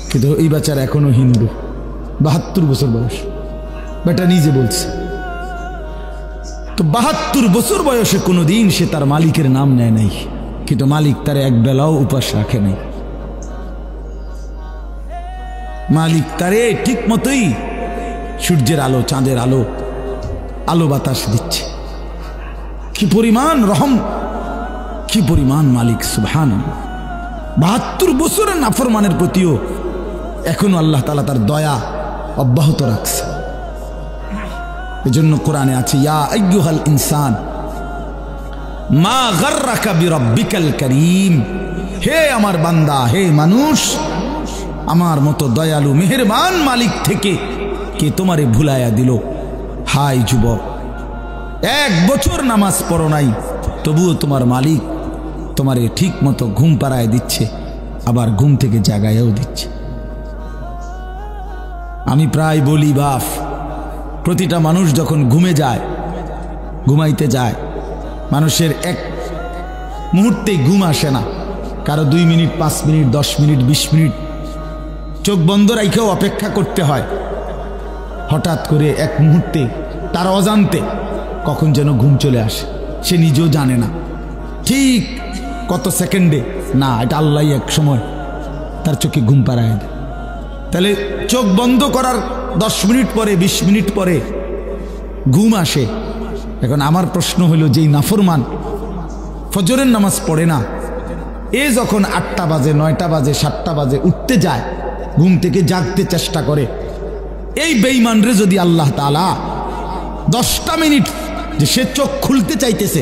কিন্তু এই বেচারা এখনো হিন্দু, 72 বছর বয়স। বেটা নিজে বলছে। তো 72 বছর বয়সে কোনোদিন সে তার মালিকের নাম নেয় নাই, কিন্তু মালিক তার এক বেলাও উপাস রাখে নাই। মালিক তারে ঠিক মতোই সূর্যের আলো, চাঁদের আলো, আলো বাতাস দিচ্ছে। কি পরিমাণ রহম, কি পরিমাণ মালিক, সুবহানাল্লাহ। 72 বছরের নাফরমানের প্রতিও এখনো আল্লাহ তাআলা তার দয়া অব্যাহত রাখছে। এজন্য কোরআনে আছে, ইয়া আইয়ুহাল ইনসান মা গাররাকা বিরাব্বিকাল কারীম, হে আমার বান্দা, হে মানুষ, আমার মতো দয়ালু মেহেরবান মালিক থেকে কে তোমারে ভুলাইয়া দিল। হাই যুবক, 1 বছর নামাজ পড়ো নাই, তবুও তোমার মালিক তোমারে ঠিক মতো ঘুম পাড়ায় দিচ্ছে, আবার ঘুম থেকে জাগায়ও দিচ্ছে। আমি প্রায় বলি, বাপ, প্রতিটা মানুষ যখন ঘুমে যায়, ঘুমাইতে যায়, মানুষের এক মুহূর্তে ঘুম আসে না। কারো 2 মিনিট, 5 মিনিট, 10 মিনিট, 20 মিনিট চোখ বন্ধ রাইখেও অপেক্ষা করতে হয়। হঠাৎ করে এক মুহূর্তে তার অজান্তে কখন যেন ঘুম চলে আসে, সে নিজেও জানে না ঠিক কত সেকেন্ডে। না, এটা আল্লাহই এক সময় তার চোখে ঘুম পাড়ায় দেয়। তাহলে চোখ বন্ধ করার 10 মিনিট পরে, 20 মিনিট পরে ঘুম আসে। এখন আমার প্রশ্ন হলো, যেই নাফরমান ফজরের নামাজ পড়ে না, এ যখন 8টা বাজে, 9টা বাজে, 7টা বাজে উঠতে যায়, ঘুম থেকে জাগতে চেষ্টা করে, এই বেঈমানরে যদি আল্লাহ তাআলা 10টা মিনিট, যে সে চোখ খুলতে চাইতেছে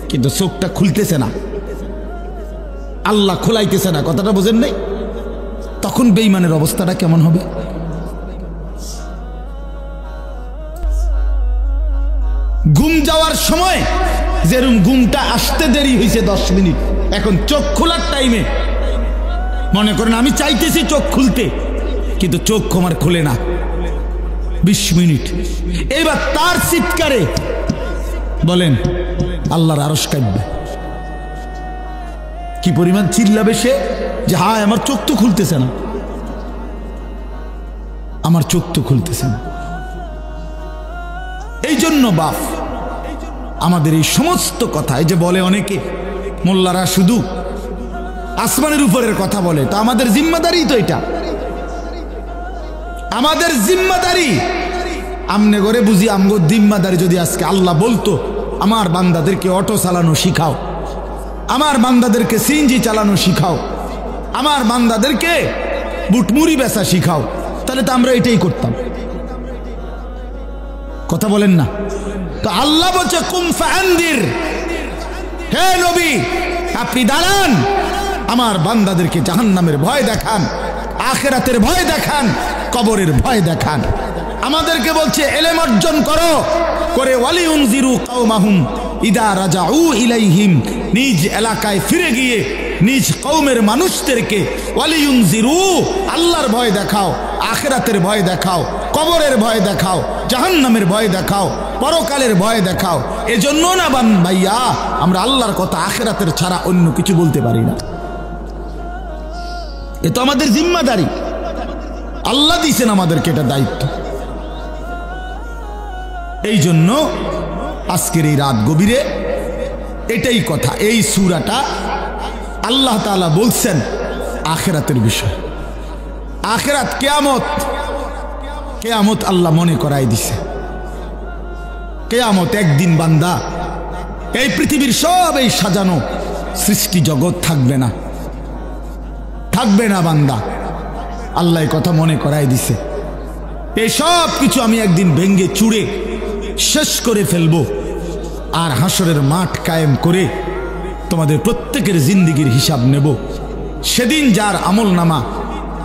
কিন্তু চোখটা খুলতেছে না, আল্লাহ খোলাইতেছে না, কথাটা বোঝেন নাই? তখন বেঈমানের অবস্থাটা কেমন হবে? ঘুম যাওয়ার সময় যেরকম ঘুমটা আসতে দেরি হয়েছে 10 মিনিট, এখন চোখ খোলার টাইমে মনে করেন আমি চাইতেছি চোখ খুলতে, কিন্তু চোখ আমার খুলে না 20 মিনিট। এবার তার চিৎকারে বলেন আল্লাহর আরশ কাঁপবে। কি পরিমাণ চিল্লাবে সে, যে হায় আমার চোখ তো খুলতেছে না, আমার চোখ তো খুলতেছে না। এই জন্য বাপ, আমাদের এই সমস্ত কথা, এই যে বলে অনেকে মোল্লারা শুধু আসমানের উপরের কথা বলে, তো আমাদের জিম্মাদারি তো এটা, আমাদের জিম্মাদারি। আমনে করে বুঝি আমগো জিম্মাদারি যদি আজকে আল্লাহ বলতো আমার বান্দাদেরকে অটো চালানো শিখাও, আমার বান্দাদেরকে সিএনজি চালানো শিখাও, আমার বান্দাদেরকে বুটমুড়ি বেচা শিখাও, তাহলে তো আমরা এটাই করতাম। কথা বলেন না? তো আল্লাহ বলছে কুম ফাআনদির, হে নবী আপনি দাঁড়ান, আমার বান্দাদেরকে জাহান্নামের ভয় দেখান, আখিরাতের ভয় দেখান, কবরের ভয় দেখান। আমাদেরকে বলছে ইলম অর্জন করো, করে ওয়ালিউনজিরু কওমাহুম ইদা রাজাউ ইলাইহিম, নিজ এলাকায় ফিরে গিয়ে নিজ কওমের মানুষদেরকে ওয়ালিউনজিরু, আল্লাহর ভয় দেখাও, আখিরাতের ভয় দেখাও, কবরের ভয় দেখাও, জাহান্নামের ভয় দেখাও, পরকালের ভয় দেখাও। এজন্য না ভাইয়া আমরা আল্লাহর কথা আখিরাতের ছাড়া অন্য কিছু বলতে পারি না। এ তো আমাদের জিম্মাদারি, আল্লাহ দিয়েছেন আমাদেরকে এটা দায়িত্ব। এই জন্য আজকের এই রাত গভীরে এটাই কথা, এই সূরাটা আল্লাহ তাআলা বলছেন আখিরাতের বিষয়। আখিরাত কিয়ামত, কিয়ামত আল্লাহ মনে করাই দিছে। কিয়ামত একদিন বান্দা, এই পৃথিবীর সব এই সাজানো সৃষ্টি জগৎ থাকবে না, থাকবে না বান্দা। আল্লাহ কথা মনে করাই দিছে, এই সব কিছু আমি একদিন ভেঙ্গে চুড়ে শেষ করে ফেলবো, আর হাসরের মাঠ কায়েম করে তোমাদের প্রত্যেকের জিন্দেগির হিসাব নেব। সেদিন যার আমল নামা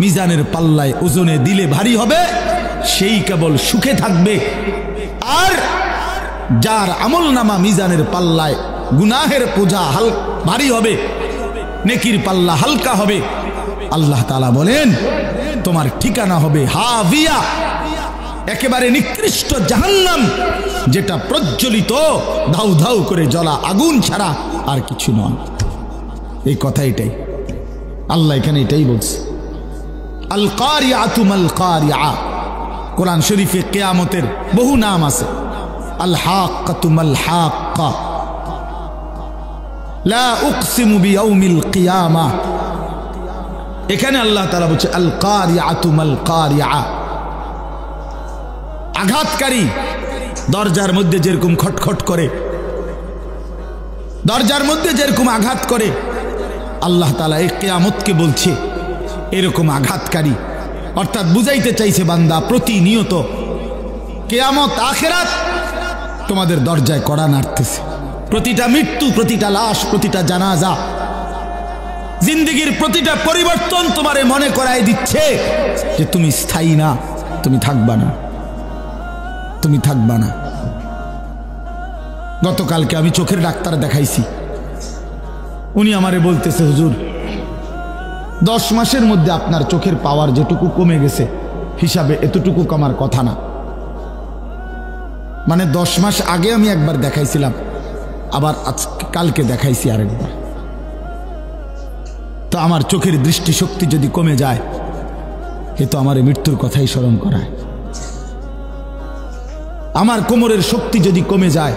মিজানের পাল্লায় ওজনে দিলে ভারী হবে, সেই কেবল সুখে থাকবে, আর যার আমল নামা মিজানের পাল্লায় গুনাহের বোঝা ভারী হবে, নেকির পাল্লা হালকা হবে, আল্লাহ তাআলা বলেন তোমার ঠিকানা হবে হাভিয়া, একেবারে নিকৃষ্ট জাহান্নাম, যেটা প্রজ্বলিত ধাউ ধাউ করে জ্বলা আগুন ছাড়া আর কিছু নয়। এই কথা এটাই আল্লাহ এখানে এটাই বলছে। আল কারিআতু মাল কারিআ, কোরআন শরীফে কিয়ামতের বহু নাম আছে। আল হাক্কাতু মাল হাক্কা, লা উকসিমু বিয়াউমিল কিয়ামা, এখানে আল্লাহ তাআলা বলছে আল কারিআতু মাল কারিআ, আঘাতকারী। দরজার মধ্যে যেরকম খটখট করে, দরজার মধ্যে যেরকম আঘাত করে, আল্লাহ তাআলা এই কিয়ামতকে বলছে এরকম আঘাতকারী। অর্থাৎ বুঝাইতে চাইছে বান্দা প্রতিনিয়ত কিয়ামত আখিরাত তোমাদের দরজায় কড়া নাড়তেছে। প্রতিটা মৃত্যু, প্রতিটা লাশ, প্রতিটা জানাজা, জিন্দেগির প্রতিটা পরিবর্তন তোমারে মনে করাই দিচ্ছে যে তুমি স্থায়ী না, তুমি থাকবা না, তুমি থাকবা না। গতকালকে আমি চোখের ডাক্তার দেখাইছি, উনি আমারে বলতেছে হুজুর 10 মাসের মধ্যে আপনার চোখের পাওয়ার যেটুকু কমে গেছে হিসাবে এতটুকু কমার কথা না। মানে 10 মাস আগে আমি একবার দেখাইছিলাম, আবার কালকে দেখাইছি আরেকবার। তো আমার চোখের দৃষ্টিশক্তি যদি কমে যায়, এ তো আমার মৃত্যুর কথাই স্মরণ করায়। আমার কোমরের শক্তি যদি কমে যায়,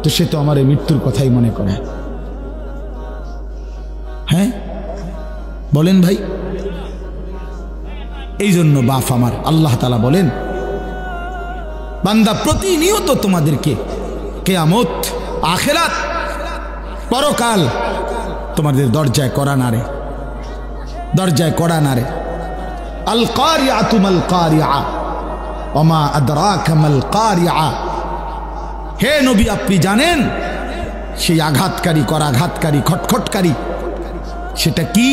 তো সে তো আমার মৃত্যুর কথাই মনে করায়। হ্যাঁ বলেন ভাই? এই জন্য বাপ আমার আল্লাহ তাআলা বলেন বান্দা প্রতিনিয়ত তোমাদেরকে কিয়ামত, আখিরাত, পরকাল তোমাদের দরজায় কড়া নাড়ে, দরজায় কড়া নাড়ে। আল কারিআতু মাল কারিআ ওমা আদরাকা মাল কারিআ, হে নবী আপনি জানেন সেই আঘাতকারী, করাঘাতকারী, খটখটকারী সেটা কি?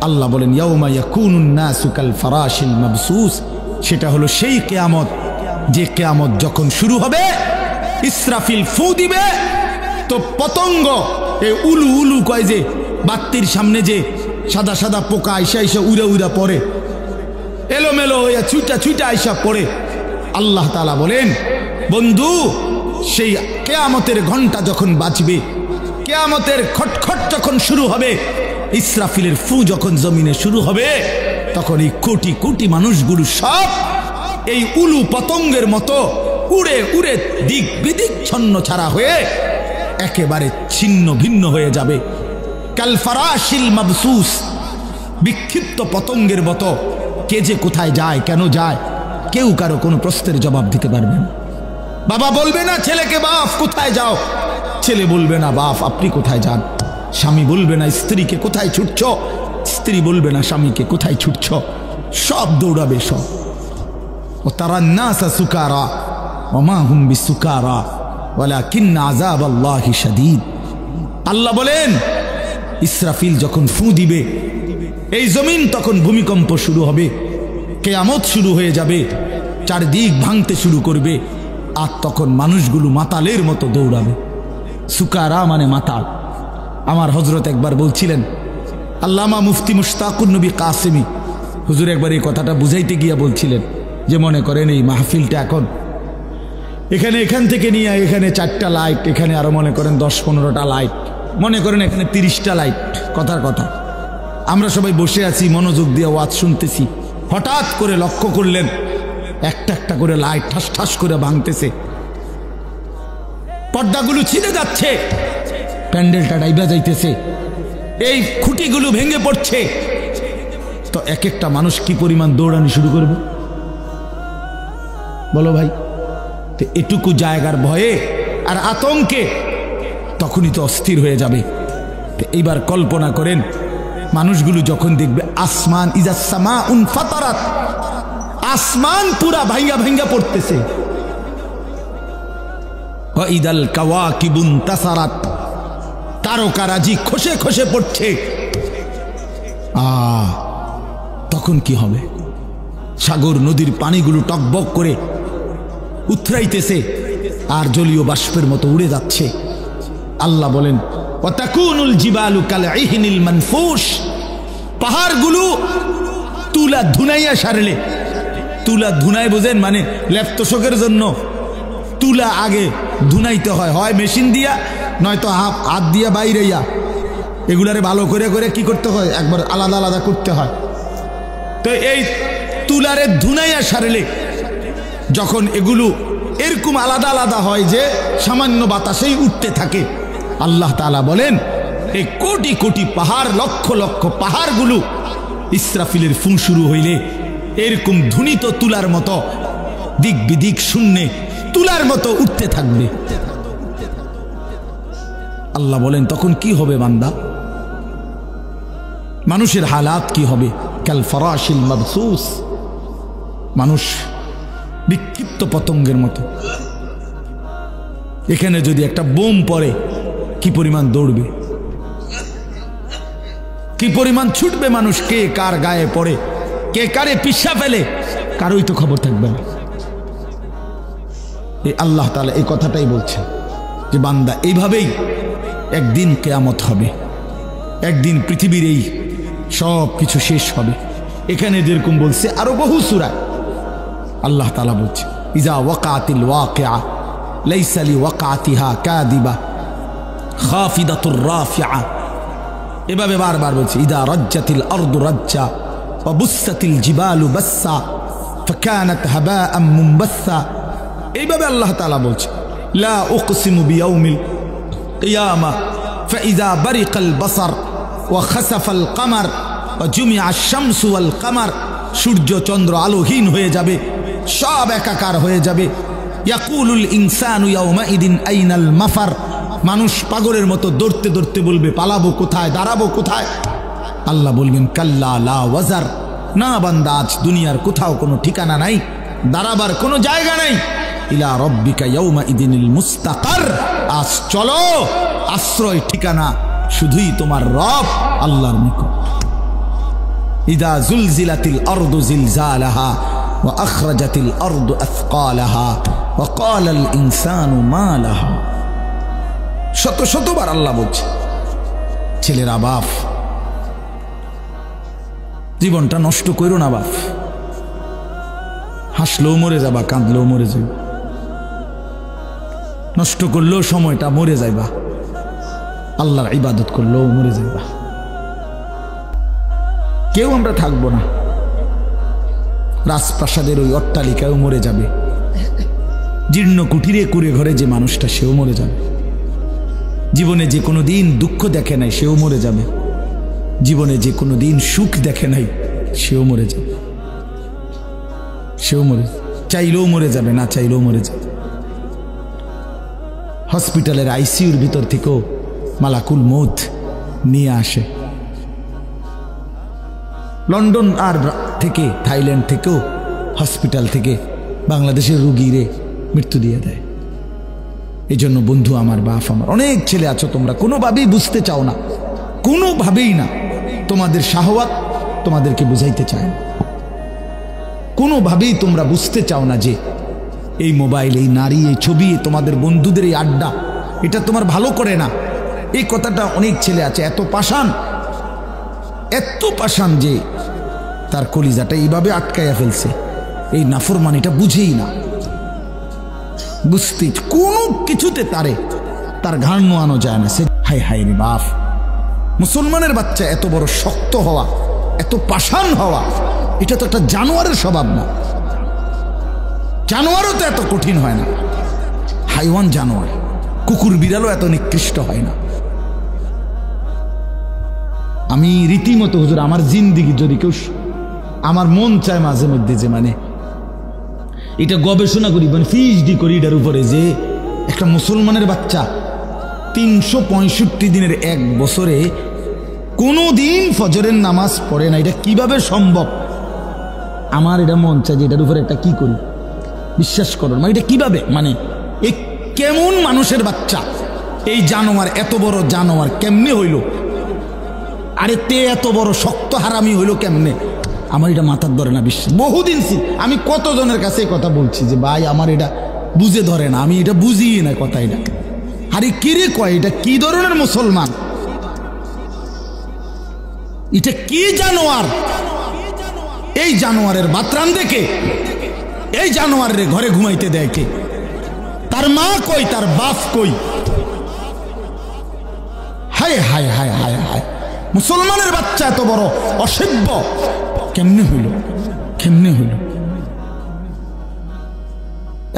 আল্লাহ বলেন ইয়াউমা ইয়াকুনুন নাসু কাল ফারাশিল মাবসুস, সেটা হলো সেই কিয়ামত, যে কিয়ামত যখন শুরু হবে ইসরাফিল ফু দিবে, তো পতঙ্গ এই উলু উলু কয় যে বাত্তির সামনে যে সাদা সাদা পোকা আইসা আইসা উড়া উড়া পড়ে, এলোমেলো হইয়া ছুটা ছুটা আইসা পড়ে। আল্লাহ তাআলা বলেন বন্ধু সেই কিয়ামতের ঘন্টা যখন বাজবে, কিয়ামতের খটখট যখন শুরু হবে, ইসরাফিলের ফু যখন জমিনে শুরু হবে, তখন এই কোটি কোটি মানুষগুলো সব এই উলু পতঙ্গের মতো উড়ে উড়ে দিক বিদিক ছন্ন ছাড়া হয়ে একেবারে ছিন্ন ভিন্ন হয়ে যাবে। কাল ফারাশিল মাবসুস, বিক্ষিপ্ত পতঙ্গের মতো। কে যে কোথায় যায়, কেন যায়, কেউ কারো কোনো প্রশ্নের জবাব দিতে পারবে না। বাবা বলবে না ছেলেকে, বাপ কোথায় যাও, ছেলে বলবে না বাপ আপনি কোথায় যান, স্বামী বলবে না স্ত্রীকে কোথায় ছুটছ, স্ত্রী বলবে না স্বামীকে কোথায় ছুটছ, সব দৌড়াবে সব। ও তারা নাসা সুকারা ওমা হুম বিসুকারা ওয়ালাকিন্না আযাবাল্লাহি শাদীদ। আল্লাহ বলেন ইসরাফিল যখন ফু দিবে এই জমিন তখন ভূমিকম্প শুরু হবে, কিয়ামত শুরু হয়ে যাবে, চারদিক ভাঙতে শুরু করবে, আর তখন মানুষগুলো মাতালের মতো দৌড়াবে। সুকারা মানে মাতাল। আমার হযরত একবার বলছিলেন, আল্লামা মুফতি মুশতাকুন নবী কাসেমি হুজুর একবার এই কথাটা বুঝাইতে গিয়া বলছিলেন যে মনে করেন এই মাহফিলটা এখন এখান থেকে নিয়ে এখানে 4টা লাইট, এখানে আরো মনে করেন 10-15টা লাইট, মনে করেন এখানে 30টা লাইট, কথার কথা আমরা সবাই বসে আছি মনোযোগ দিয়ে ওয়াজ শুনতেছি, হঠাৎ করে লক্ষ্য করলেন একটা একটা করে লাইট ঠাস ঠাস করে ভাঙতেছে, পর্দাগুলো ছিঁড়ে যাচ্ছে, প্যান্ডেলটা ডাইবা যাইতেছে, এই খুঁটিগুলো ভেঙে পড়ছে। তো এক একটা মানুষ কি পরিমাণ দৌড়ানি শুরু করবে বলো ভাই? তো এটুকু জায়গার ভয়ে আর আতঙ্কে তখনই তো অস্থির হয়ে যাবে। তো এইবার কল্পনা করেন মানুষগুলো যখন দেখবে আসমান ইজা সামাউন ফাতারাত, আসমান পুরা ভাঙ্গা ভাঙ্গা পড়তেছে, ওয়া ইদাল কাওয়াকিবুন তাসারাত, তারকারাজি খসে খসে পড়ছে, তখন কি হবে? সাগর নদীর পানিগুলো টকবক করে উথরাইতেছে আর জলীয় বাষ্পের মতো উড়ে যাচ্ছে। আল্লাহ বলেন ওয়াতাকুনুল জিবালু কালঈহিনিল মানফুশ, পাহাড়গুলো তুলা ধুনাইয়া সারলে, তুলা ধুনাই বোঝেন মানে লেপ্তশোকের জন্য তুলা আগে ধুনাইতে হয়, হয় মেশিন দিয়া নয়তো হাত দিয়া বাইরেইয়া, এগুলারে ভালো করে করে কি করতে হয় একবার আলাদা আলাদা করতে হয়। তো এই তুলারে ধুনাইয়া সারলে যখন এগুলো এরকম আলাদা আলাদা হয় যে সামান্য বাতাসেই উঠতে থাকে, আল্লাহ তাআলা বলেন এই কোটি কোটি পাহাড়, লক্ষ লক্ষ পাহাড়গুলো ইসরাফিলের ফু শুরু হইলে এরকম ধ্বনিত তুলার মতো দিক বিদিক শূন্যে তুলার মতো উঠতে থাকবে। আল্লাহ বলেন তখন কি হবে বান্দা? মানুষের হালাত কি হবে? কাল ফরাশিল মাবসুস, মানুষ বিক্ষিপ্ত পতঙ্গের মতো। এখানে যদি একটা বোম পড়ে কি পরিমাণ দৌড়বে, কি পরিমাণ ছুটবে মানুষ, কে কার গায়ে পড়ে, কে কারে পিষা ফেলে, কারোই তো খবর থাকবে না। এই আল্লাহ তাআলা এই কথাটাই বলছে যে বান্দা এইভাবেই একদিন কিয়ামত হবে, একদিন পৃথিবীর এই সব কিছু শেষ হবে। এখানে যেরকম বলছে আরো বহু সূরায় আল্লাহ তাআলা বলছে ইজা ওয়াকাতিল ওয়াকিআ লাইসা লিওয়াকাতিহা কাযিবা খাফিদাতুর রাফিআ, এভাবে বারবার বলছে ইদা রাজ্জাতিল আরদু রাজ্জা ওয়া বুসসাতিল জিবালু বাসসা ফাকানাত হাবাআম মুনবাসসা। এইভাবে আল্লাহ তাআলা বলছে লা উকসিমু বিয়াউমিল কিয়ামা ফাইযা বারিকাল বাসার ওয়া খাসাফাল কামার ওয়া জুমিআশ শামসু ওয়াল কামার, সূর্য চন্দ্র আলোহীন হয়ে যাবে, সব একাকার হয়ে যাবে। ইয়াকুলুল ইনসানু ইয়াউমাইদিন আইনাল মাফার, মানুষ পাগলের মতো দৌড়তে দৌড়তে বলবে পালাবো কোথায়, দাঁড়াবো কোথায়? আল্লাহ বলবেন কাল্লা লা ওয়াজার, না বান্দা আজ দুনিয়ার কোথাও কোনো ঠিকানা নাই, দাঁড়াবার কোনো জায়গা নাই। ইলা রব্বিকা ইয়াউমাইদিনিল মুস্তাকার, আজ চলো আশ্রয় ঠিকানা শুধুই তোমার রব আল্লাহর নিকট। ইদা জুলজিলাতিল আরদু জিলজালাহা ওয়া আখরাজাতিল আরদু আথকালাহা ওয়া ক্বালাল ইনসানু মা লাহা। শত শতবার আল্লাহ বলছে ছেলেরা বাপ জীবনটা নষ্ট করো না বাপ, হাসলেও মরে যাবা, কাঁদলেও মরে যাবে, নষ্ট করলেও সময়টা মরে যাইবা, আল্লাহর ইবাদত করলেও মরে যাইবা, কেউ আমরা থাকবো না, রাজপ্রাসাদের ওই অট্টালিকায়ও মরে যাবে, জীর্ণ কুটিরে কুড়ে ঘরে যে মানুষটা সেও মরে যাবে, জীবনে যে কোনো দিন দুঃখ দেখে নাই সেও মরে যাবে, জীবনে যে কোনো দিন সুখ দেখে নাই সেও মরে যাবে, সেও মরে, চাইলেও মরে যাবে, না চাইলেও মরে যাবে। হসপিটালের আইসিইউর ভিতর থেকেও মালাকুল মৌত নিয়ে আসে। লন্ডন আর থেকে থাইল্যান্ড থেকেও হসপিটাল থেকে বাংলাদেশের রুগীরে মৃত্যু দিয়ে দেয়। এই জন্য বন্ধু আমার, বাপ আমার, অনেক ছেলে আছো তোমরা কোনোভাবেই বুঝতে চাও না, কোনোভাবেই না। তোমাদের শাহওয়াত তোমাদেরকে বুঝাইতে চায় না, কোনোভাবেই তোমরা বুঝতে চাও না যে এই মোবাইল, এই নারী, এই ছবি, তোমাদের বন্ধুদের এই আড্ডা, এটা তোমার ভালো করে না। এই কথাটা অনেক ছেলে আছে এত পাষাণ, এত পাষাণ যে তার কলিজাটা এইভাবে আটকাইয়া ফেলছে, এই নাফরমানিটা বুঝেই না, বুঝতে কোনো কিছুতে তার ঘাড় নোয়ানো যায় না। সে হায় হায় রে বাপ, মুসলমানের বাচ্চা এত বড় শক্ত হওয়া, এত পাষাণ হওয়া, এটা তো একটা জানোয়ারের স্বভাব না। জানোয়ারও তো এত কঠিন হয় না, হাইওয়ান জানোয়ার, কুকুর বিড়ালও এত নিকৃষ্ট হয় না। আমি রীতিমতো হুজুর আমার জিন্দিগি যদি কেউ, আমার মন চায় মাঝে মধ্যে যে মানে এটা গবেষণা করি, মানে পিএইচডি করি এটার উপরে, যে একটা মুসলমানের বাচ্চা 365 দিনের এক বছরে কোনো দিন ফজরের নামাজ পড়ে না, এটা কিভাবে সম্ভব? আমার এটা মন চায় যে এটার উপরে একটা কি করি, বিশ্বাস করো মানে এটা কিভাবে, মানে এই কেমন মানুষের বাচ্চা, এই জানোয়ার, এত বড় জানোয়ার কেমনে হইল? আরে তে এত বড় শক্ত হারামি হইল কেমনে? আমার এটা মাথার ধরে না বিশ্বাস। বহুদিন আমি কতজনের কাছে কথা বলছি যে ভাই আমার এটা বুঝে ধরে না, আমি এটা বুঝি না কথা। এটা আরে কিরে কয়, এটা কি ধরনের মুসলমান, এটা কি জানোয়ার? এই জানোয়ারের বাতরান দেখে, এই জানোয়ারের ঘরে ঘুমাইতে দেয় কে? তার মা কই, তার বাপ কই? হায় হায় হায় হায় হায়, মুসলমানের বাচ্চা এত বড় অসভ্য কেমনে হইল, কেমনে হইল?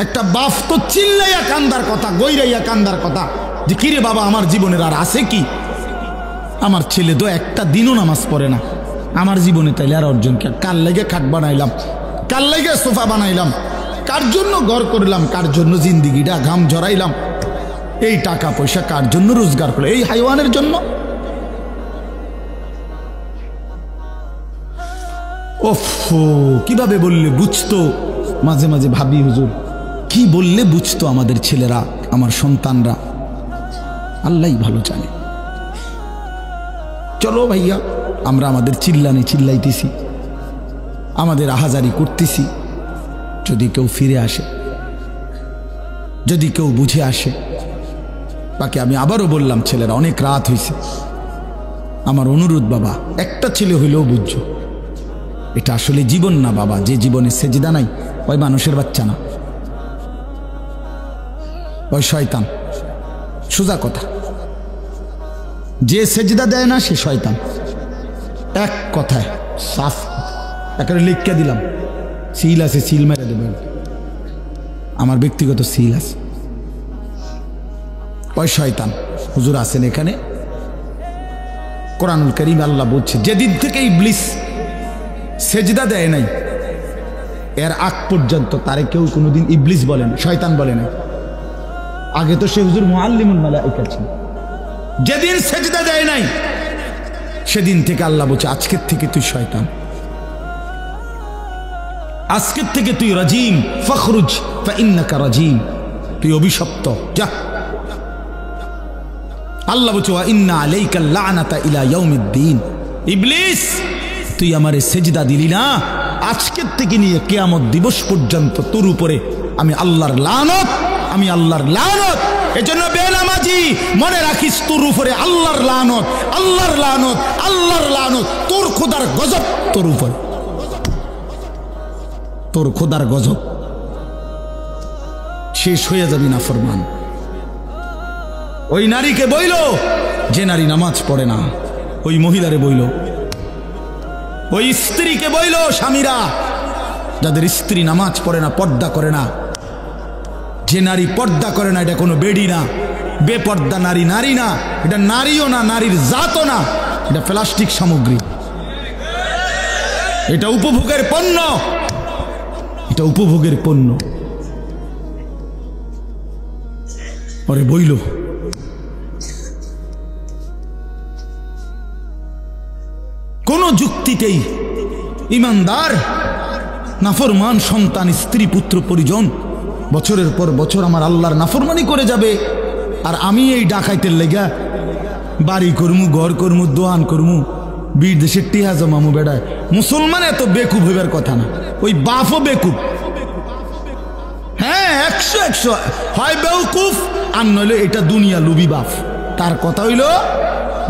একটা বাপ তো চিল্লাইয়া কান্দার কথা, গৈরাইয়া কান্দার কথা যে কিরে বাবা আমার জীবনের আর আছে কি? আমার ছেলে তো একটা দিনও নামাজ পড়ে না, আমার জীবনে তাইলে আর অর্জন কি? কার লেগে খাট বানাইলাম, কার লেগে সোফা বানাইলাম, কার জন্য ঘর করলাম, কার জন্য জিন্দিগিটা ঘাম ঝরাইলাম, এই টাকা পয়সা কার জন্য রোজগার করলাম? এই হাইওয়ানের জন্য? ওফ, কিভাবে বললে বুঝতো? মাঝে মাঝে ভাবি হুজুর কি বললে বুঝতো আমাদের ছেলেরা, আমার সন্তানরা? আল্লাহই ভালো জানে। চলো ভাইয়া, আমরা আমাদের চিল্লাইতেছি, আমাদের আহাজারি করতেছি, যদি কেউ ফিরে আসে, যদি কেউ বুঝে আসে। বাকি আমি আবারও বললাম, ছেলেরা অনেক রাত হয়েছে, আমার অনুরোধ বাবা, একটা ছেলে হইলেও বুঝছো এটা আসলে জীবন না বাবা। যে জীবনে সেজদা নাই ওই মানুষের বাচ্চা না, ওই শয়তান। সোজা কথা, যে সেজদা দেয় না সে শয়তান। এক কথায় সাফ একটা লিখকে দিলাম, সিল আছে, সিল মেরে দেবেন, আমার ব্যক্তিগত সিল আছে। ওই শয়তান হুজুর আছেন এখানে, কোরআনুল কারীম আল্লাহ বলছে যেদিন থেকে ইবলিস সেজদা দেয় নাই এর আগ পর্যন্ত তারে কেউ কোনোদিন ইবলিস বলে না, শয়তান বলে না। আগে তো সে হুজুর মুআল্লিমুল মালায়েকা ছিল। যেদিন সেজদা দেয় নাই সেদিন থেকে আল্লাহ বলছে আজকের থেকে তুই শয়তান, আজকের থেকে তুই রাজিম, ফখরুজ ফাইন্নাকা রাজিম, তুই অভিশপ্ত, যা। আল্লাহ বলছে ওয়া ইন্না আলাইকা লানাতা ইলা ইয়াউমিদ্দিন, ইবলিস তুই আমারে সেজদা দিলি না, আজকের থেকে নিয়ে কিয়ামত দিবস পর্যন্ত তোর উপরে আমি আল্লাহর লানত, আমি আল্লাহর লানত। এজন্য বেনামাজি মনে রাখিস, তোর উপরে আল্লাহর লানত, আল্লাহর লানত, আল্লাহর লানত, তোর খোদার গজব তোর উপর, তোর খোদার গজব। শেষ হয়ে যাবি না ফরমান। ওই নারীকে বইল যে নারী নামাজ পড়ে না, ওই মহিলারে বইল, ওই স্ত্রীকে বইল, স্বামীরা যাদের স্ত্রী নামাজ পড়ে না, পর্দা করে না, যে নারী পর্দা করে না এটা কোনো বেডি না, বেপর্দা নারী নারী না, এটা নারীও না, নারীর জাতও না, এটা প্লাস্টিক সামগ্রী, এটা উপভোগের পণ্য, এটা উপভোগের পণ্য। ওরে বইল কোন যুক্তিতেই ইমানদার নাফরমান সন্তান স্ত্রী পুত্র পরিজন বছরের পর বছর আমার আল্লাহর নাফরমানি করে যাবে, আর আমি এই ডাকাইতের লেগা বাড়ি করমু, ঘর করমু, দোয়ান করমু, বিদেশের টিহা জমামু। বেড়ায় মুসলমান এত বেকুব হইবার কথা না, ওই বাপও বেকুব। হ্যাঁ, 100 হয় বেউকুফ, আর নইলে এটা দুনিয়া লুবি বাপ। তার কথা হইল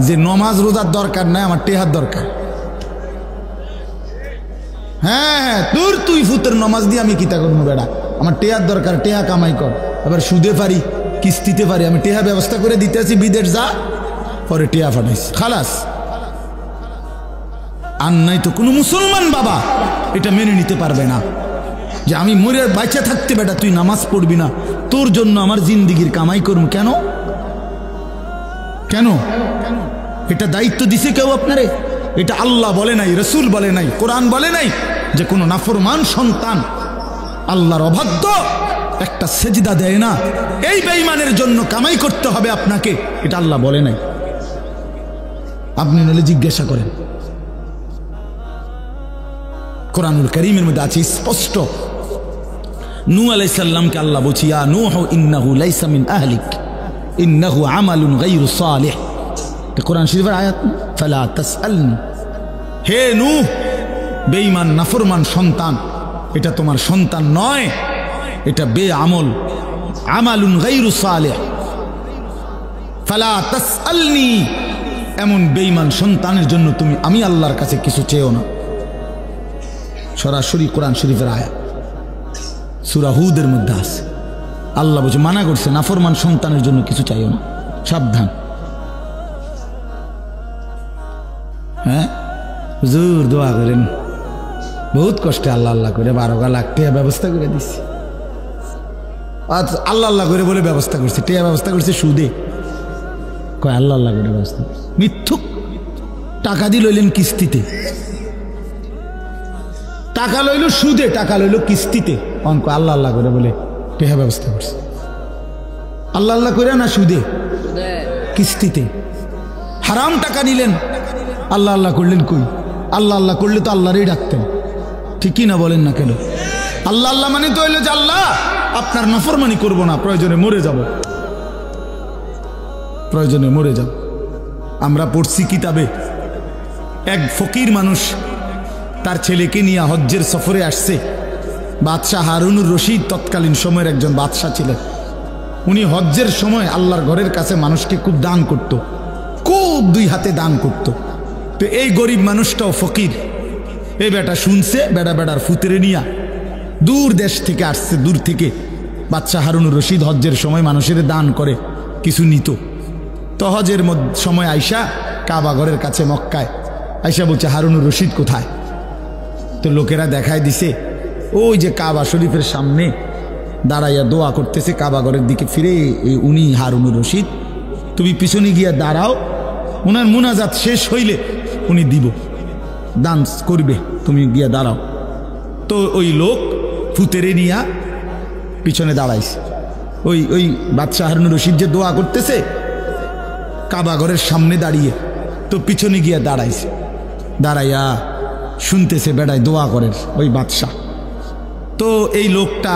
যে নমাজ রোজার দরকার নাই, আমার টেহার দরকার। হ্যাঁ, তুই ফুতের নমাজ দিয়ে আমি কিতা করবো বেড়া, আমার টেহার দরকার, টেহা কামাই কর। এবার সুদে পারি, কিস্তিতে পারি, আমি টেহা ব্যবস্থা করে দিতে আছি, বিদেশ যা, পরে টেহা ফাটাইছি, খালাস। আর নাই তো কোনো মুসলমান বাবা এটা মেনে নিতে পারবে না যে আমি মরে বাঁচা থাকতে বেটা তুই নামাজ পড়বি না, তোর জন্য আমার জিন্দিগির কামাই করব। কেন কেন এটা দায়িত্ব দিছে কেউ আপনারে? এটা আল্লাহ বলে নাই, রসুল বলে নাই, কোরআন বলে নাই যে কোনো নাফরমান সন্তান আল্লাহর অবাধ্য একটা সেজদা দেয় না, এই বেঈমানের জন্য কামাই করতে হবে আপনাকে, এটা আল্লাহ বলে নাই। আপনি নইলে জিজ্ঞাসা করেন, কোরআনুল কারীমের মধ্যে আছে স্পষ্ট। নূহ আলাইহিস সালামকে আল্লাহ বলছে, ইয়া নূহ ইন্নাহু লাইসা মিন আহলিক ইন্নাহু আমালুন গায়রু সালিহ। এটা কোরআন শরীফের আয়াত। ফালা তাসআলনি, হে নূহ, বেঈমান নাফরমান সন্তান, এটা তোমার সন্তান নয়, এটা বেআমল, আমালুন গায়রু সালিহ। ফালা তাসআলনি, এমন বেঈমান সন্তানের জন্য তুমি আমি আল্লাহর কাছে কিছু চেয়েও না। সরাসরি কোরআন শরীফের আয়াত, সূরা হুদের মধ্যে আছে। আল্লাহ বলছে, মানা করছে নাফরমান সন্তানের জন্য কিছু চাইও না, সাবধান। হ্যাঁ, হুজুর দোয়া করেন, বহুত কষ্টে আল্লাহ আল্লাহ করে 12 লাখ টাকা ব্যবস্থা করে দিচ্ছি। আল্লাহ আল্লাহ করে বলে ব্যবস্থা করছে, টাকা ব্যবস্থা করছে সুদে, কয় আল্লাহ আল্লাহ করে ব্যবস্থা করছে। মিথ্যুক, টাকা দিয়ে লইলেন কিস্তিতে, টাকা লইল সুদে, টাকা লইল কিস্তিতে, অঙ্ক আল্লাহ আল্লাহ করে বলে টেহা ব্যবস্থা করছে। আল্লাহ আল্লাহ করে না সুদে, কিস্তিতে। হারাম টাকা নিলেন, আল্লাহ আল্লাহ করলেন কই? আল্লাহ আল্লাহ করলে তো আল্লাহরই ডাকতেন, ঠিকই না বলেন না কেন? আল্লাহ আল্লাহ মানে তো হইলো যে আল্লাহ আপনার নাফরমানি করবো না, প্রয়োজনে মরে যাব, প্রয়োজনে মরে যাব। আমরা পড়ছি কিতাবে, এক ফকির মানুষ তার ছেলেকে নিয়ে হজ্জের সফরে আসছে। বাদশাহ হারুনুর রশিদ তৎকালীন সময়ের একজন বাদশাহ ছিলেন। উনি হজ্জের সময় আল্লাহর ঘরের কাছে মানুষকে খুব দান করত, খুব 2 হাতে দান করত। তো এই গরিব মানুষটাও ফকির, এই বেটা শুনছে, বেড়ার ফুতেরে নিয়া দূর দেশ থেকে আসছে, দূর থেকে বাদশাহ হারুনুর রশিদ হজ্জের সময় মানুষের দান করে, কিছু নিত। তো হজের সময় আইসা কাবা ঘরের কাছে মক্কায় আইসা বলছে, হারুনুর রশিদ কোথায়? তো লোকেরা দেখায় দিছে, ওই যে কাবা শরীফের সামনে দাঁড়াইয়া দোয়া করতেছে, কাবা ঘরের দিকে ফিরে, উনি হারুনুর রশিদ, তুমি পিছনে গিয়া দাঁড়াও, উনার মুনাজাত শেষ হইলে উনি দিব, দান করবে, তুমি গিয়া দাঁড়াও। তো ওই লোক ফুতেরে নিয়া পিছনে দাঁড়াইছে, ওই বাদশাহ হারুনুর রশিদ যে দোয়া করতেছে কাবা ঘরের সামনে দাঁড়িয়ে, তো পিছনে গিয়া দাঁড়াইছে, দাঁড়াইয়া শুনতেছে বেড়ায় দোয়া করেন ওই বাদশাহ। তো এই লোকটা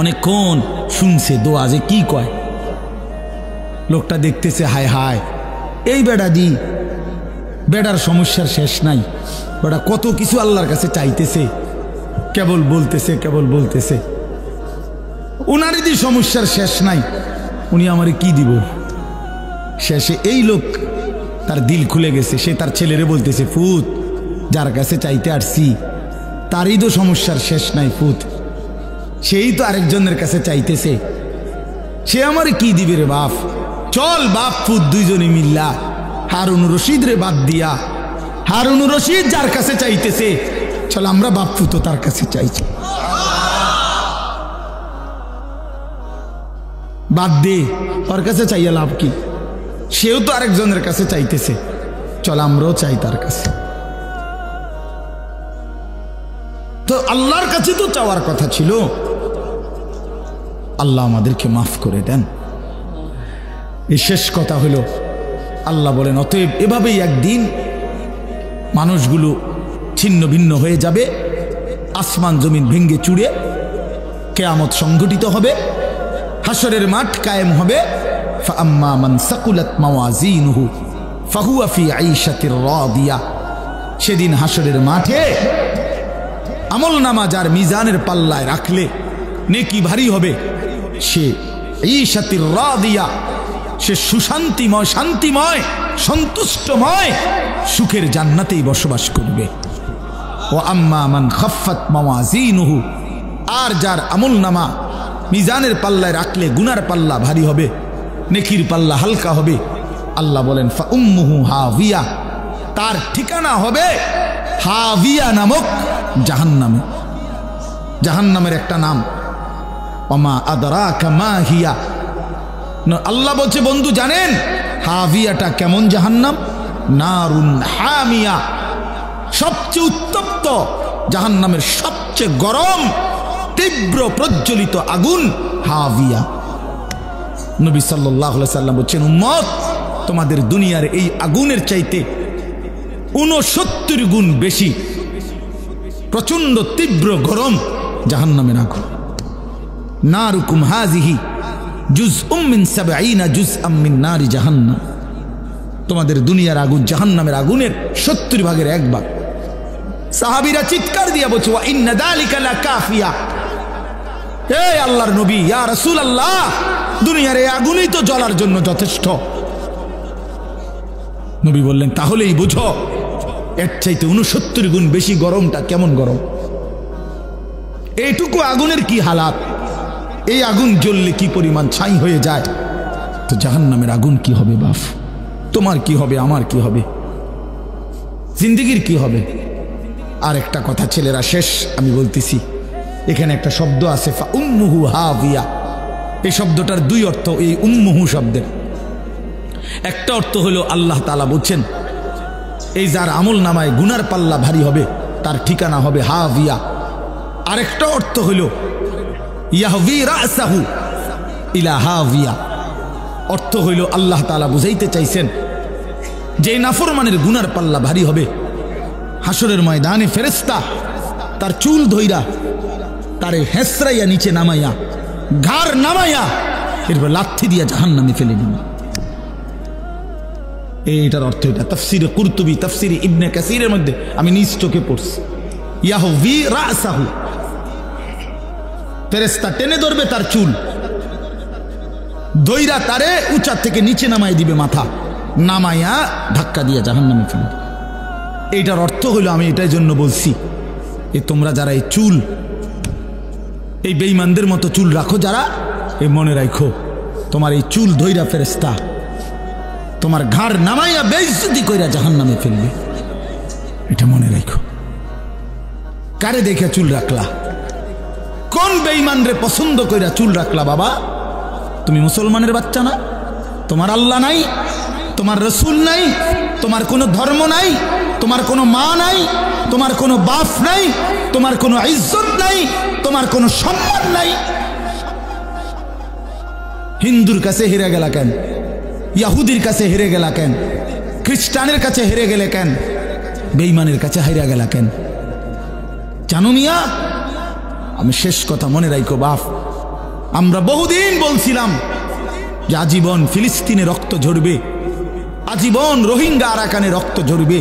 অনেকক্ষণ শুনছে দোয়া যে কি কয়। লোকটা দেখতেছে, হায় হায়, এই বেড়া দি, বেড়ার সমস্যার শেষ নাই, বেড়া কত কিছু আল্লাহর কাছে চাইতেছে, কেবল বলতেছে, উনারই দি সমস্যার শেষ নাই, উনি আমারে কি দিব? শেষে এই লোক তার দিল খুলে গেছে, সে তার ছেলেরে বলতেছে, ফুত, যার কাছে চাইতে আসছি তারই তো সমস্যার শেষ নাই ফুত, সেই তো আরেকজনের কাছে চাইতেছে, সে আমারে কি দিবে রে বাপ? চল বাপ ফুত দুইজনে মিল্লা হারুনুর রশিদ রে বাদ দিয়া, হারুনুর রশিদ যার কাছে চাইতেছে, চল আমরা বাপ ফুত তার কাছে চাইছি, বাদ দে, ওর কাছে চাইয়া লাভ কি? সেও তো আরেকজনের কাছে চাইতেছে, চল আমরাও চাই তার কাছে। তো আল্লাহর কাছে তো চাওয়ার কথা ছিল। আল্লাহ আমাদেরকে মাফ করে দেন। এই শেষ কথা হলো, আল্লাহ বলেন অতএব এভাবেই একদিন মানুষগুলো ছিন্ন ভিন্ন হয়ে যাবে, আসমান জমিন ভেঙ্গে চুড়ে কিয়ামত সংঘটিত হবে, হাসরের মাঠ কায়েম হবে। ফাআম্মা মান সাকুলাত মাওয়াজিনুহু ফাহুয়া ফি আইশাতির রাদিয়া। সেদিন হাসরের মাঠে আমলনামা যার মিজানের পাল্লায় রাখলে নেকি ভারী হবে, সে আইশাতির রাদিয়া, সে সুশান্তিময়, শান্তিময়, সন্তুষ্টময় সুখের জান্নাতেই বসবাস করবে। ও আম্মা মান খাফফাত মাওয়াজিনুহু, আর যার আমলনামা মিজানের পাল্লায় রাখলে গুনার পাল্লা ভারী হবে, নেকির পাল্লা হালকা হবে, আল্লাহ বলেন ফা উম্মুহু হাবিয়া, তার ঠিকানা হবে হাবিয়া নামক জাহান্নামে। জাহান্নামের একটা নাম, ওমা আদরাকা মা হিয়া। আল্লাহ বলছে বন্ধু জানেন হাবিয়াটা কেমন জাহান্নাম? নারুন হামিয়া, সবচেয়ে উত্তপ্ত জাহান্নামের সবচেয়ে গরম তীব্র প্রজ্বলিত আগুন হাবিয়া। নবী সাল্লাল্লাহু আলাইহি সাল্লাম বলছেন উম্মত, তোমাদের দুনিয়ার এই আগুনের চাইতে 69 গুণ বেশি প্রচন্ড তীব্র গরম জাহান্নামের আগুন। নারুকুম হাযিহি জুজউম মিন 70 জুজআম মিন নারি জাহান্নাম। তোমাদের দুনিয়ার আগুন জাহান্নামের আগুনের 70 ভাগের 1 ভাগ। সাহাবীরা চিৎকার দিয়ে বলছে ওয়া ইন্না যালিকা লাকাফিয়া, হে আল্লাহর নবী, ইয়া রাসূলুল্লাহ, দুনিয়ার এই আগুনই তো জ্বলার জন্য যথেষ্ট। নবী বললেন তাহলেই বুঝো এর চাইতে 69 গুণ বেশি গরমটা কেমন গরম। এইটুকু আগুনের কি হালাত, এই আগুন জ্বললে কি পরিমাণ ছাই হয়ে যায়, তো জাহান্নামের আগুন কি হবে বাপ? তোমার কি হবে, আমার কি হবে, জিন্দেগির কি হবে? আর একটা কথা ছেলেরা, শেষ আমি বলতেছি, এখানে একটা শব্দ আছে ফা উম্মুহু হাবিয়া। এই শব্দটার 2 অর্থ। এই উম্মুহু শব্দের একটা অর্থ হলো আল্লাহ তাআলা বলছেন এই যার আমল নামায় গুনার পাল্লা ভারী হবে তার ঠিকানা হবে হাবিয়া। আরেকটা অর্থ হলো ইয়াহবি রাসাহু ইলা হাবিয়া। অর্থ হইল আল্লাহ তাআলা বুঝাইতে চাইছেন যে নাফরমানের গুনার পাল্লা ভারী হবে, হাসরের ময়দানে ফেরেশতা তার চুল ধইরা তারে হেসরাইয়া নিচে নামাইয়া ঘাড় নামাইয়া এরপর লাথি দিয়া জাহান্নামে ফেলে দিবে। এইটার অর্থ এটা। তাফসিরে কুরতুবী, তাফসিরে ইবনে কাসিরের মধ্যে আমি নিজ চোখে পড়ছি। ইয়াহবি রাসাহু, ফেরেশতা টেনে ধরবে তার চুল, ধইরা তারে উঁচা থেকে নিচে নামাই দিবে, মাথা নামাইয়া ধাক্কা দিয়া জাহান্নামে ফেলে দিবে। এইটার অর্থ হলো, আমি এটার জন্য বলছি, এ তোমরা যারা এই চুল, এই বেঈমানদের মতো চুল রাখো যারা, এই মনে রাখো তোমার এই চুল ধইরা ফেরেশতা তোমার ঘাড় নামাইয়া বেইজ্জতি কইরা জাহান্নামে ফেলবে। এটা মনে রাখো। কারে দেখে চুল রাখলা? কোন বেঈমান রে পছন্দ কইরা চুল রাখলা? বাবা তুমি মুসলমানের বাচ্চা না? তোমার আল্লাহ নাই, তোমার রসুল নাই, তোমার কোনো ধর্ম নাই, তোমার কোনো মা নাই, তোমার কোনো বাপ নাই, তোমার কোনো ইজ্জত নাই, তোমার কোনো সম্মান নাই। হিন্দুর কাছে হেরে গেলা কেন? ইয়াহুদির কাছে হেরে গেলা কেন? খ্রিস্টানের কাছে হেরে গেলে কেন? বেঈমানের কাছে হেরে গেলা কেন? জানো মিয়া, আমি শেষ কথা মনে রাখো বাপ, আমরা বহুদিন বলছিলাম যে আজীবন ফিলিস্তিনে রক্ত ঝরবে, আজীবন রোহিঙ্গা আরাকানে রক্ত ঝরবে,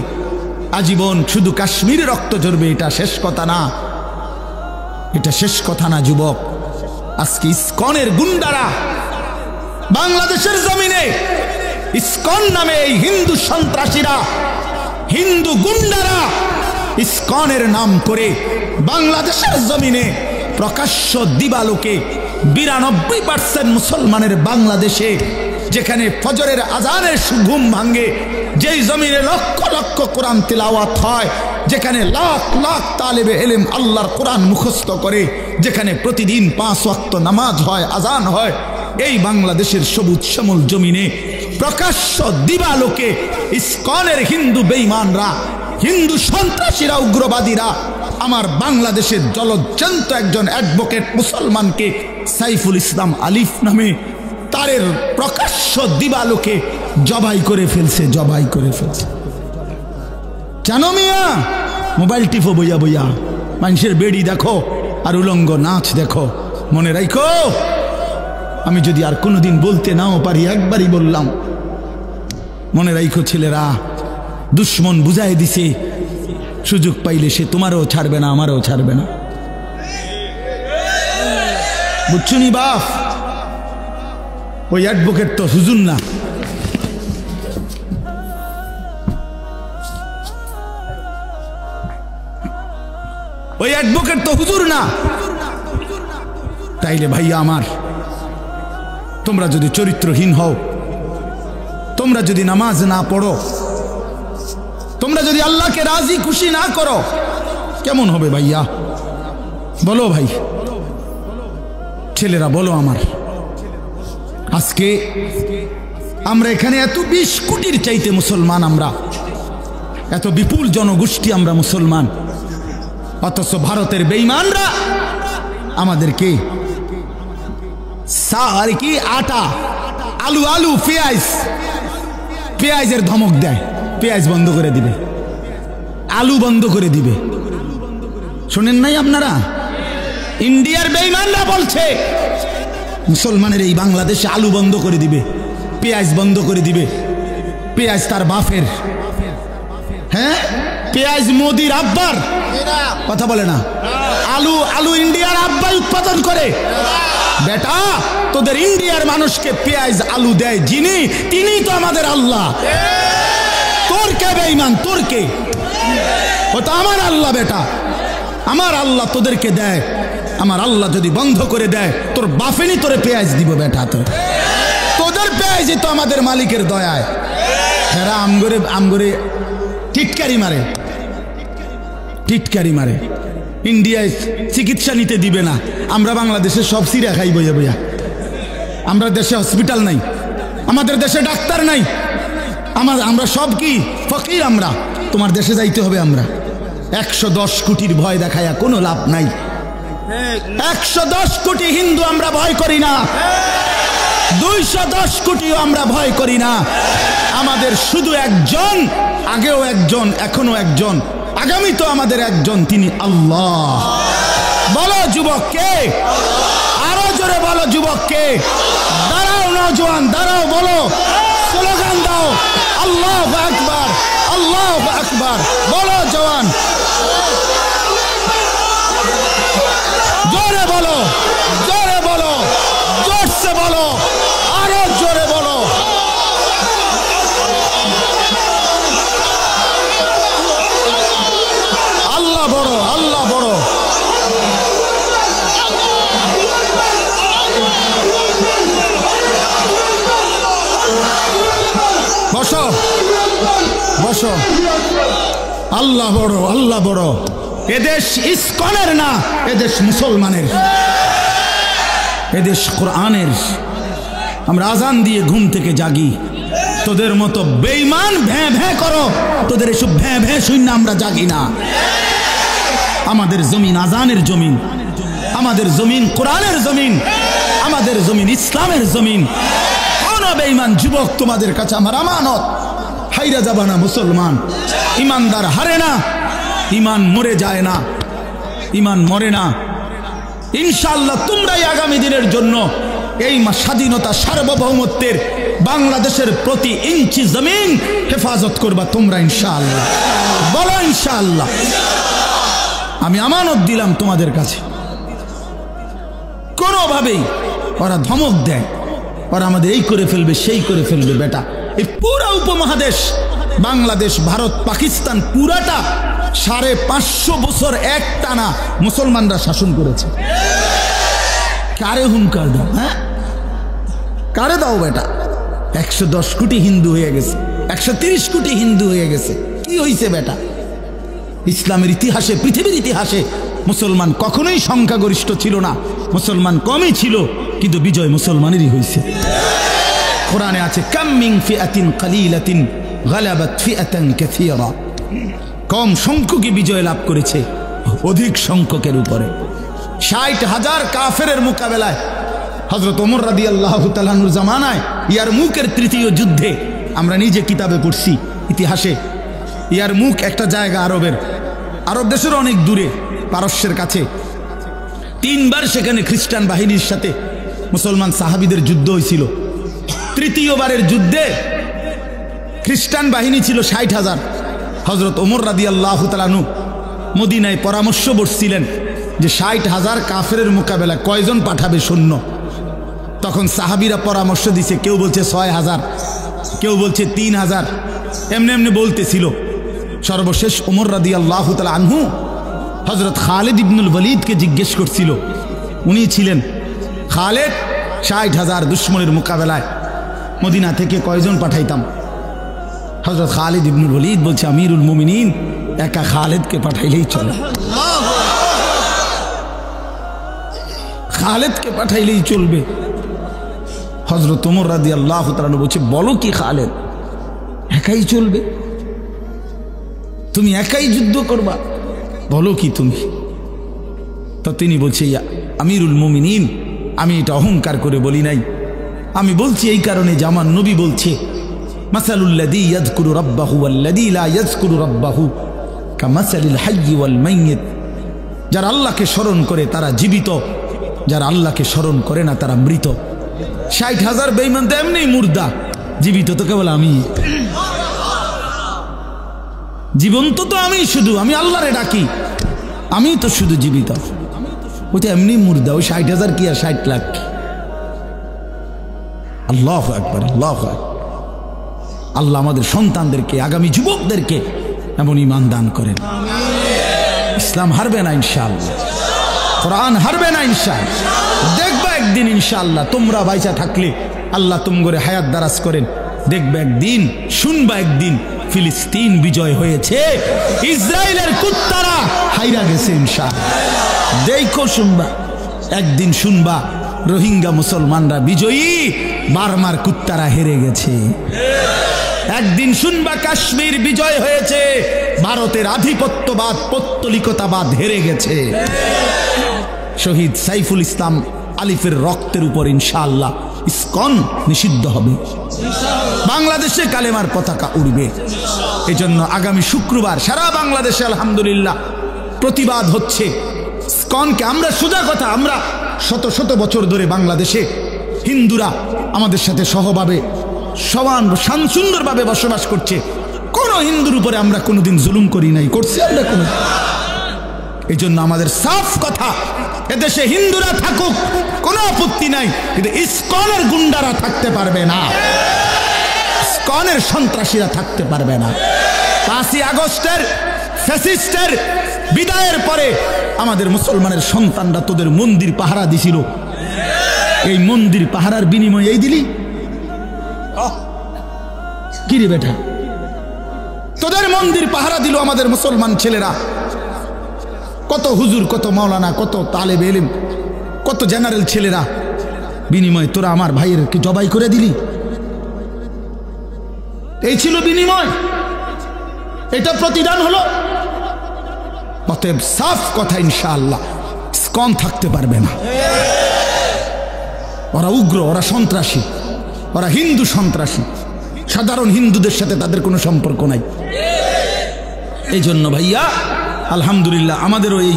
আজীবন শুধু কাশ্মীরে রক্ত ঝরবে। এটা শেষ কথা না, এটা শেষ কথা না যুবক। আজকে ইসকনের গুন্ডারা বাংলাদেশের জমিনে, ইসকন নামে এই হিন্দু সন্ত্রাসীরা, হিন্দু গুন্ডারা ইসকনের নাম করে বাংলাদেশের জমিনে প্রকাশ্য দিবালোকে 92% মুসলমানের বাংলাদেশে, যেখানে ফজরের আজানের ঘুম ভাঙ্গে, যেই জমিনে লক্ষ লক্ষ কোরআন তিলাওয়াত হয়, যেখানে লাখ লাখ তালেবে ইলম আল্লাহর কোরআন মুখস্থ করে, যেখানে প্রতিদিন 5 ওয়াক্ত নামাজ হয়, আজান হয়, এই বাংলাদেশের সবুজ শ্যামল জমিনে প্রকাশ্য দিবালোকে ইসকনের হিন্দু বেঈমানরা, হিন্দু সন্ত্রাসীরা, উগ্রবাদীরা আমার বাংলাদেশের জলজ্জান্ত একজন অ্যাডভোকেট মুসলমানকে সাইফুল ইসলাম আলিফ নামে তারের প্রকাশ্য দিবালোকে জবাই করে ফেলছে, জবাই করে ফেলছে। জানো মিয়া, মোবাইল টিপো বইয়া বইয়া, মানুষের বেড়ি দেখো আর উলঙ্গ নাচ দেখো। মনে রাখো, আমি যদি আর কোনোদিন বলতে নাও পারি, একবারই বললাম, মনে রাখো ছেলেরা, দুশ্মন বুঝাই দিছে, সুযোগ পাইলে সে তোমারও ছাড়বে না, আমারও ছাড়বে না। বুঝছুনি বাপ? ওই অ্যাডভোকেট তো হুজুর না, ওই অ্যাডভোকেট তো হুজুর না। তাইলে ভাইয়া আমার, তোমরা যদি চরিত্রহীন হও, তোমরা যদি নামাজ না পড়ো, তোমরা যদি আল্লাহকে রাজি খুশি না করো, কেমন হবে ভাইয়া? বলো ভাই, ছেলেরা বলো আমার। আজকে আমরা এখানে এত 20 কোটির চাইতে মুসলমান, আমরা এত বিপুল জনগোষ্ঠী, আমরা মুসলমান, অথচ ভারতের বেঈমানরা আমাদেরকে আর কি আটা, আলু আলু, পেঁয়াজ, পেঁয়াজের ধমক দেয়, পেঁয়াজ বন্ধ করে দিবে, আলু বন্ধ করে দিবে। শোনেন নাই আপনারা? ইন্ডিয়ার বেঈমানরা বলছে মুসলমানের এই বাংলাদেশে আলু বন্ধ করে দিবে, পেঁয়াজ বন্ধ করে দিবে। পেঁয়াজ তার বাপের, হ্যাঁ, পেঁয়াজ মোদির আব্বার, কথা বলে না। আলু, আলু ইন্ডিয়ার আব্বাই উৎপাদন করে। বেটা, তোদের ইন্ডিয়ার মানুষকে পেঁয়াজ আলু দেয় যিনি, তিনি তো আমাদের আল্লাহ। তোর কে বেঈমান? তোর কে? ও তো আমার আল্লাহ বেটা, আমার আল্লাহ তোদেরকে দেয়। আমার আল্লাহ যদি বন্ধ করে দেয়, তোর বাফেনি তোরে পেঁয়াজ দিব বেটা। তোদের পেঁয়াজই তো আমাদের মালিকের দয়ায়। এরা আমগরে টিটকারি মারে, টিটকারি মারে। ইন্ডিয়ায় চিকিৎসা নিতে দিবে না, আমরা বাংলাদেশে সব সিরা খাই বইয়া বইয়া। আমরা দেশে হসপিটাল নাই, আমাদের দেশে ডাক্তার নাই, আমরা সব কি ফকির। আমরা তোমার দেশে যাইতে হবে। আমরা 110 কোটির ভয় দেখায়া কোনো লাভ নাই। 110 কোটি হিন্দু আমরা ভয় করি না, 210 কোটিও আমরা ভয় করি না। আমাদের শুধু একজন, আগেও একজন, এখনো একজন, আগামী তো আমাদের একজন, তিনি আল্লাহ। বলো যুবককে, আরো জোরে বলো যুবককে। দাঁড়াও নওজোয়ান, দাঁড়াও, বলো, স্লোগান দাও, আল্লাহু আকবার, আল্লাহু আকবার। বলো জওয়ান, জোরে বলো, জোরে বলো, জোরসে বলো, আরো জোরে বলো। আল্লাহ বড়, আল্লাহ বড়। বসো, বসো। আল্লাহ বড়, আল্লাহ বড়। এদেশ ইসকনের না, এদেশ মুসলমানের, এদেশ কোরআনের। আমরা আজান দিয়ে ঘুম থেকে জাগি, তোদের মতো বেঈমান ভ্যাঁ ভ্যাঁ করো, তোদের এসব ভ্যাঁ ভ্যাঁ শূন্য আমরা জাগি না। আমাদের জমিন আজানের জমিন, আমাদের জমিন কোরআনের জমিন, আমাদের জমিন ইসলামের জমিন। কোন বেঈমান যুবক তোমাদের কাছে আমার আমানত। হাইরা যাবা না মুসলমান। ইমানদার হারে না, ইমান মরে যায় না, ইমান মরে না। ইনশাআল্লাহ তোমরাই আগামী দিনের জন্য এই স্বাধীনতা সার্বভৌমত্বের বাংলাদেশের প্রতি ইঞ্চি জমিন হেফাজত করবা তোমরা ইনশাআল্লাহ। বলো ইনশাআল্লাহ। আমি আমানত দিলাম তোমাদের কাছে। কোনোভাবেই ওরা ধমক দেয়, ওরা আমাদের এই করে ফেলবে, সেই করে ফেলবে। বেটা, এই পুরা উপমহাদেশ, বাংলাদেশ, ভারত, পাকিস্তান, পুরাটা 550 বছর এক টানা মুসলমানরা শাসন করেছে। কারে হুঙ্কার দাও? হ্যাঁ, কারে দাও বেটা? 110 কোটি হিন্দু হয়ে গেছে, 130 কোটি হিন্দু হয়ে গেছে। কি হয়েছে বেটা? ইসলামের ইতিহাসে, পৃথিবীর ইতিহাসে মুসলমান কখনোই সংখ্যাগরিষ্ঠ ছিল না, মুসলমান কমই ছিল, কিন্তু বিজয় মুসলমানেরই হয়েছে। কোরআনে আছে, কাম মিন ফিআতিন কালিলাতিন গালাবাত ফিআতান কাসীরা। কম সংখ্যকই বিজয় লাভ করেছে অধিক সংখ্যকের উপরে। 60,000 কাফেরের মোকাবেলায় হযরত ওমর রাদিয়াল্লাহু তাআলা আনহুর জামানায় ইয়ারমুকের তৃতীয় যুদ্ধে আমরা নিজে কিতাবে পড়ছি ইতিহাসে। ইয়ারমুক একটা জায়গা আরব দেশের অনেক দূরে, পারস্যের কাছে। 3 বার সেখানে খ্রিস্টান বাহিনীর সাথে মুসলমান সাহাবীদের যুদ্ধ হয়েছিল। তৃতীয়বারের যুদ্ধে খ্রিস্টান বাহিনী ছিল 60,000। হযরত ওমর রাদিয়াল্লাহু তাআলা আনহু মদিনায় পরামর্শ বসছিলেন যে 60,000 কাফেরের মোকাবেলা কয়জন পাঠাবে সৈন্য। তখন সাহাবীরা পরামর্শ দিছে, কেউ বলছে 6,000, কেউ বলছে 3,000, এমনি এমনি বলতেছিল। সর্বশেষ ওমর রাদিয়াল্লাহু তাআলা আনহু হযরত খালিদ ইবনুল ওয়ালিদকে জিজ্ঞেস করছিল। উনি ছিলেন, খালিদ 60,000 দুশমনের মোকাবেলায় মদিনা থেকে কয়জন পাঠাইতাম? হযরত খালিদ ইবনুল ওয়ালিদ বলছে, আমিরুল মুমিনিন, একা খালিদকে পাঠাইলেই চলে, খালিদকে পাঠাইলেই চলবে। হযরত ওমর রাদিয়াল্লাহু তাআলা বলছে, বলো কি খালিদ, একাই চলবে? তুমি একাই যুদ্ধ করবা? বলো কি তুমি? তো তিনি বলছে, ইয়া আমিরুল মুমিনিন, আমি এটা অহংকার করে বলি নাই, আমি বলছি এই কারণে যে আমার নবী বলছে, মাসালুল্লাযী ইয়াযকুরু রাব্বাহু ওয়াল্লাযী লা ইয়াযকুরু রাব্বাহু কামাসালিল হায়্যি ওয়াল মাইয়িত। যারা আল্লাহকে স্মরণ করে তারা জীবিত, যারা আল্লাহকে স্মরণ করে না তারা মৃত। 60,000 বেঈমান তো এমনি মুর্দা, জীবিত তো কেবল আমি, জীবন্ত তো আমি, শুধু আমি আল্লাহরে ডাকি, আমি তো শুধু জীবিত। ওই তো এমনি মুর্দা, ওই 60,000 কি আর 60 লাখ কি? আল্লাহু আকবার, আল্লাহু আকবার। আল্লাহ আমাদের সন্তানদেরকে, আগামী যুবকদেরকে এমন ঈমান দান করেন। ইসলাম হারবে না ইনশাআল্লাহ, কোরআন হারবে না ইনশাআল্লাহ। দেখবা একদিন ইনশাআল্লাহ, তোমরা বাইচা থাকলে আল্লাহ তুমগরে হায়াত দারাজ করেন, দেখবে একদিন, শুনবা একদিন ফিলিস্তিন বিজয় হয়েছে, ইসরায়েলের কুত্তারা হাইরা গেছে ইনশাআল্লাহ। দেখো, শুনবা একদিন, শুনবা রোহিঙ্গা মুসলমানরা বিজয়ী, বার্মার কুত্তারা হেরে গেছে। একদিন শুনবা কাশ্মীর বিজয় হয়েছে, ভারতের আধিপত্যবাদ, পৌত্তলিকতাবাদ হেরে গেছে। শহীদ সাইফুল ইসলাম আলিফের রক্তের উপর ইনশাআল্লাহ ইসকন নিষিদ্ধ হবে, বাংলাদেশে কালেমার পতাকা উড়বে। এজন্য আগামী শুক্রবার সারা বাংলাদেশে আলহামদুলিল্লাহ প্রতিবাদ হচ্ছে ইসকনকে। আমরা সোজা কথা, আমরা শত শত বছর ধরে বাংলাদেশে হিন্দুরা আমাদের সাথে সহভাবে সমান সুন্দরভাবে বসবাস করছে। কোন হিন্দুর উপরে আমরা কোনোদিন জুলুম করি নাই, করছি আমরা কোনো। এই জন্য আমাদের সাফ কথা, এদেশে হিন্দুরা থাকুক কোনো আপত্তি নাই, কিন্তু ইসকনের গুন্ডারা থাকতে পারবে না, ইসকনের সন্ত্রাসীরা থাকতে পারবে না। 5ই আগস্টের ফ্যাসিস্টের বিদায়ের পরে আমাদের মুসলমানের সন্তানরা তোদের মন্দির পাহারা দিছিল, এই মন্দির পাহারার বিনিময়ে এই দিলি কি রে বেটা? তোদের মন্দির পাহারা দিল আমাদের মুসলমান ছেলেরা। কত হুজুর, কত মাওলানা, কত তালেব ইলম, কত জেনারেল ছেলেরা, বিনিময়ে তোরা আমার ভাইয়ের কি জবাই করে দিলি? এই ছিল বিনিময়, এটা প্রতিদান হলো। অতএব সাফ কথা, ইনশাআল্লাহ ইসকন থাকতে পারবে না। ওরা উগ্র, ওরা সন্ত্রাসী, ওরা হিন্দু সন্ত্রাসী। সাধারণ হিন্দুদের সাথে তাদের কোনো সম্পর্ক নাই। এই জন্য ভাইয়া আলহামদুলিল্লাহ আমাদেরও এই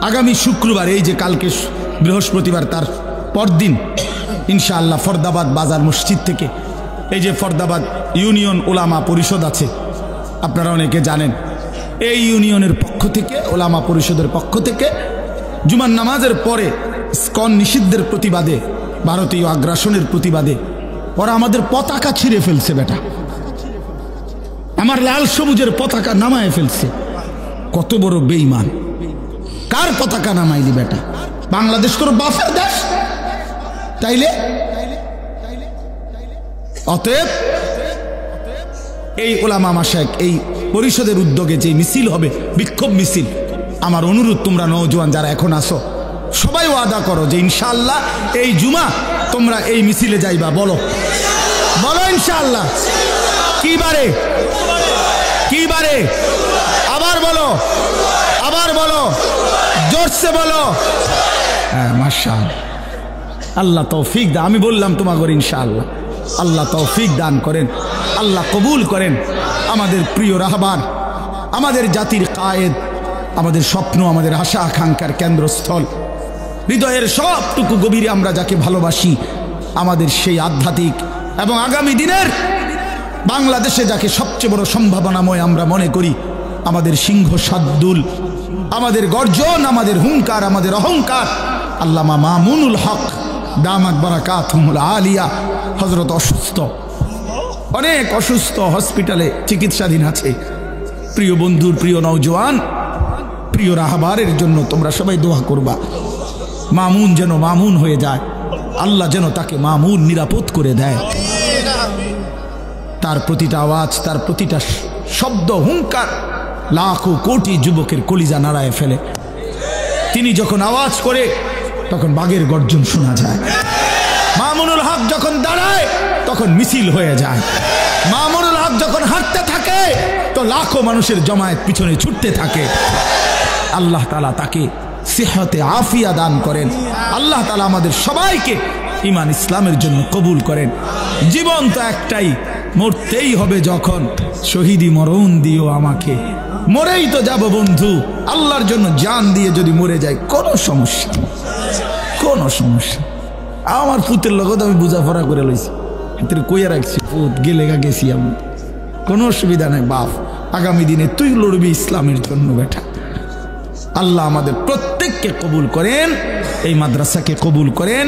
আগামী শুক্রবার, এই যে কালকে বৃহস্পতিবার, তার পরদিন ইনশাআল্লাহ ফরদাবাদ বাজার মসজিদ থেকে, এই যে ফরদাবাদ ইউনিয়ন ওলামা পরিষদ আছে, আপনারা অনেকে জানেন, এই ইউনিয়নের পক্ষ থেকে, ওলামা পরিষদের পক্ষ থেকে জুমার নামাজের পরে ইসকন নিষিদ্ধের প্রতিবাদে, ভারতীয় আগ্রাসনের প্রতিবাদে ওরা আমাদের পতাকা ছিঁড়ে ফেলছে বেটা, আমার লাল সবুজের পতাকা নামায় ফেলছে। কত বড় বেঈমান! কার পতাকা নামাইলি বেটা? বাংলাদেশ তোর বাপের দেশ, তাইলে? অতএব এই ওলামা মাশায়েখ, এই পরিষদের উদ্যোগে যে মিছিল হবে, বিক্ষোভ মিছিল, আমার অনুরোধ, তোমরা নওজোয়ান যারা এখন আসো, সবাই ওয়াদা করো যে ইনশাআল্লাহ এই জুমা তোমরা এই মিছিলে যাইবা। বলো বলো ইনশাআল্লাহ। কি বারে? কি বারে? আবার বলো, আবার বলো, জোরসে বলো। হ্যাঁ, মাশাআল্লাহ। আল্লাহ তৌফিক দান। আমি বললাম তোমাকে ইনশাআল্লাহ, আল্লাহ তৌফিক দান করেন, আল্লাহ কবুল করেন। আমাদের প্রিয় রাহবার, আমাদের জাতির কায়েদ, আমাদের স্বপ্ন, আমাদের আশা আকাঙ্ক্ষার কেন্দ্রস্থল, হৃদয়ের সবটুকু গভীরে আমরা যাকে ভালোবাসি, আমাদের সেই আধ্যাত্মিক এবং আগামী দিনের বাংলাদেশে যাকে সবচেয়ে বড় সম্ভাবনাময় আমরা মনে করি, আমাদের সিংহ শার্দুল, আমাদের গর্জন, আমাদের হুঙ্কার, আমাদের অহংকার, আল্লামা মামুনুল হক দামাত বারাকাতুহুল আলিয়া হযরত অসুস্থ, অনেক অসুস্থ, হসপিটালে চিকিৎসাধীন আছে। প্রিয় বন্ধুর, প্রিয় নওজোয়ান, প্রিয় রাহবারের জন্য তোমরা সবাই দোয়া করবা, মামুন যেন মামুন হয়ে যায়, আল্লাহ যেন তাকে মামুন নিরাপদ করে দেয়। তার প্রতিটা আওয়াজ, তার প্রতিটা শব্দ, হুঙ্কার লাখো কোটি যুবকের কলিজা নাড়ায় ফেলে। তিনি যখন আওয়াজ করে তখন বাঘের গর্জন শোনা যায়। মামুনুল হক যখন দাঁড়ায় তখন মিছিল হয়ে যায়। মামুনুল হক যখন হাঁটতে থাকে তো লাখো মানুষের জমায়েত পিছনে ছুটতে থাকে। আল্লাহ তাআলা তাকে সিহতে আফিয়া দান করেন। আল্লাহ তাআলা আমাদের সবাইকে ঈমান ইসলামের জন্য কবুল করেন। জীবন তো একটাই, মরতেই হবে যখন, শহীদি মরণ দিও আমাকে। মরেই তো যাব বন্ধু, আল্লাহর জন্য জান দিয়ে যদি মরে যায় কোনো সমস্যা, কোনো সমস্যা। আমার পুতের লগত আমি বুঝাপড়া করে লইছি, তুই কইয়া রাখছি, পুত গেলে গেছি আমি, কোনো অসুবিধা নাই বাপ, আগামী দিনে তুই লড়বি ইসলামের জন্য বেটা। আল্লাহ আমাদের প্রত্যেককে কবুল করেন, এই মাদ্রাসাকে কবুল করেন,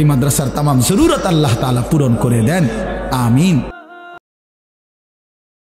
এই মাদ্রাসার তামাম জরুরত আল্লাহ তাআলা পূরণ করে দেন, আমিন।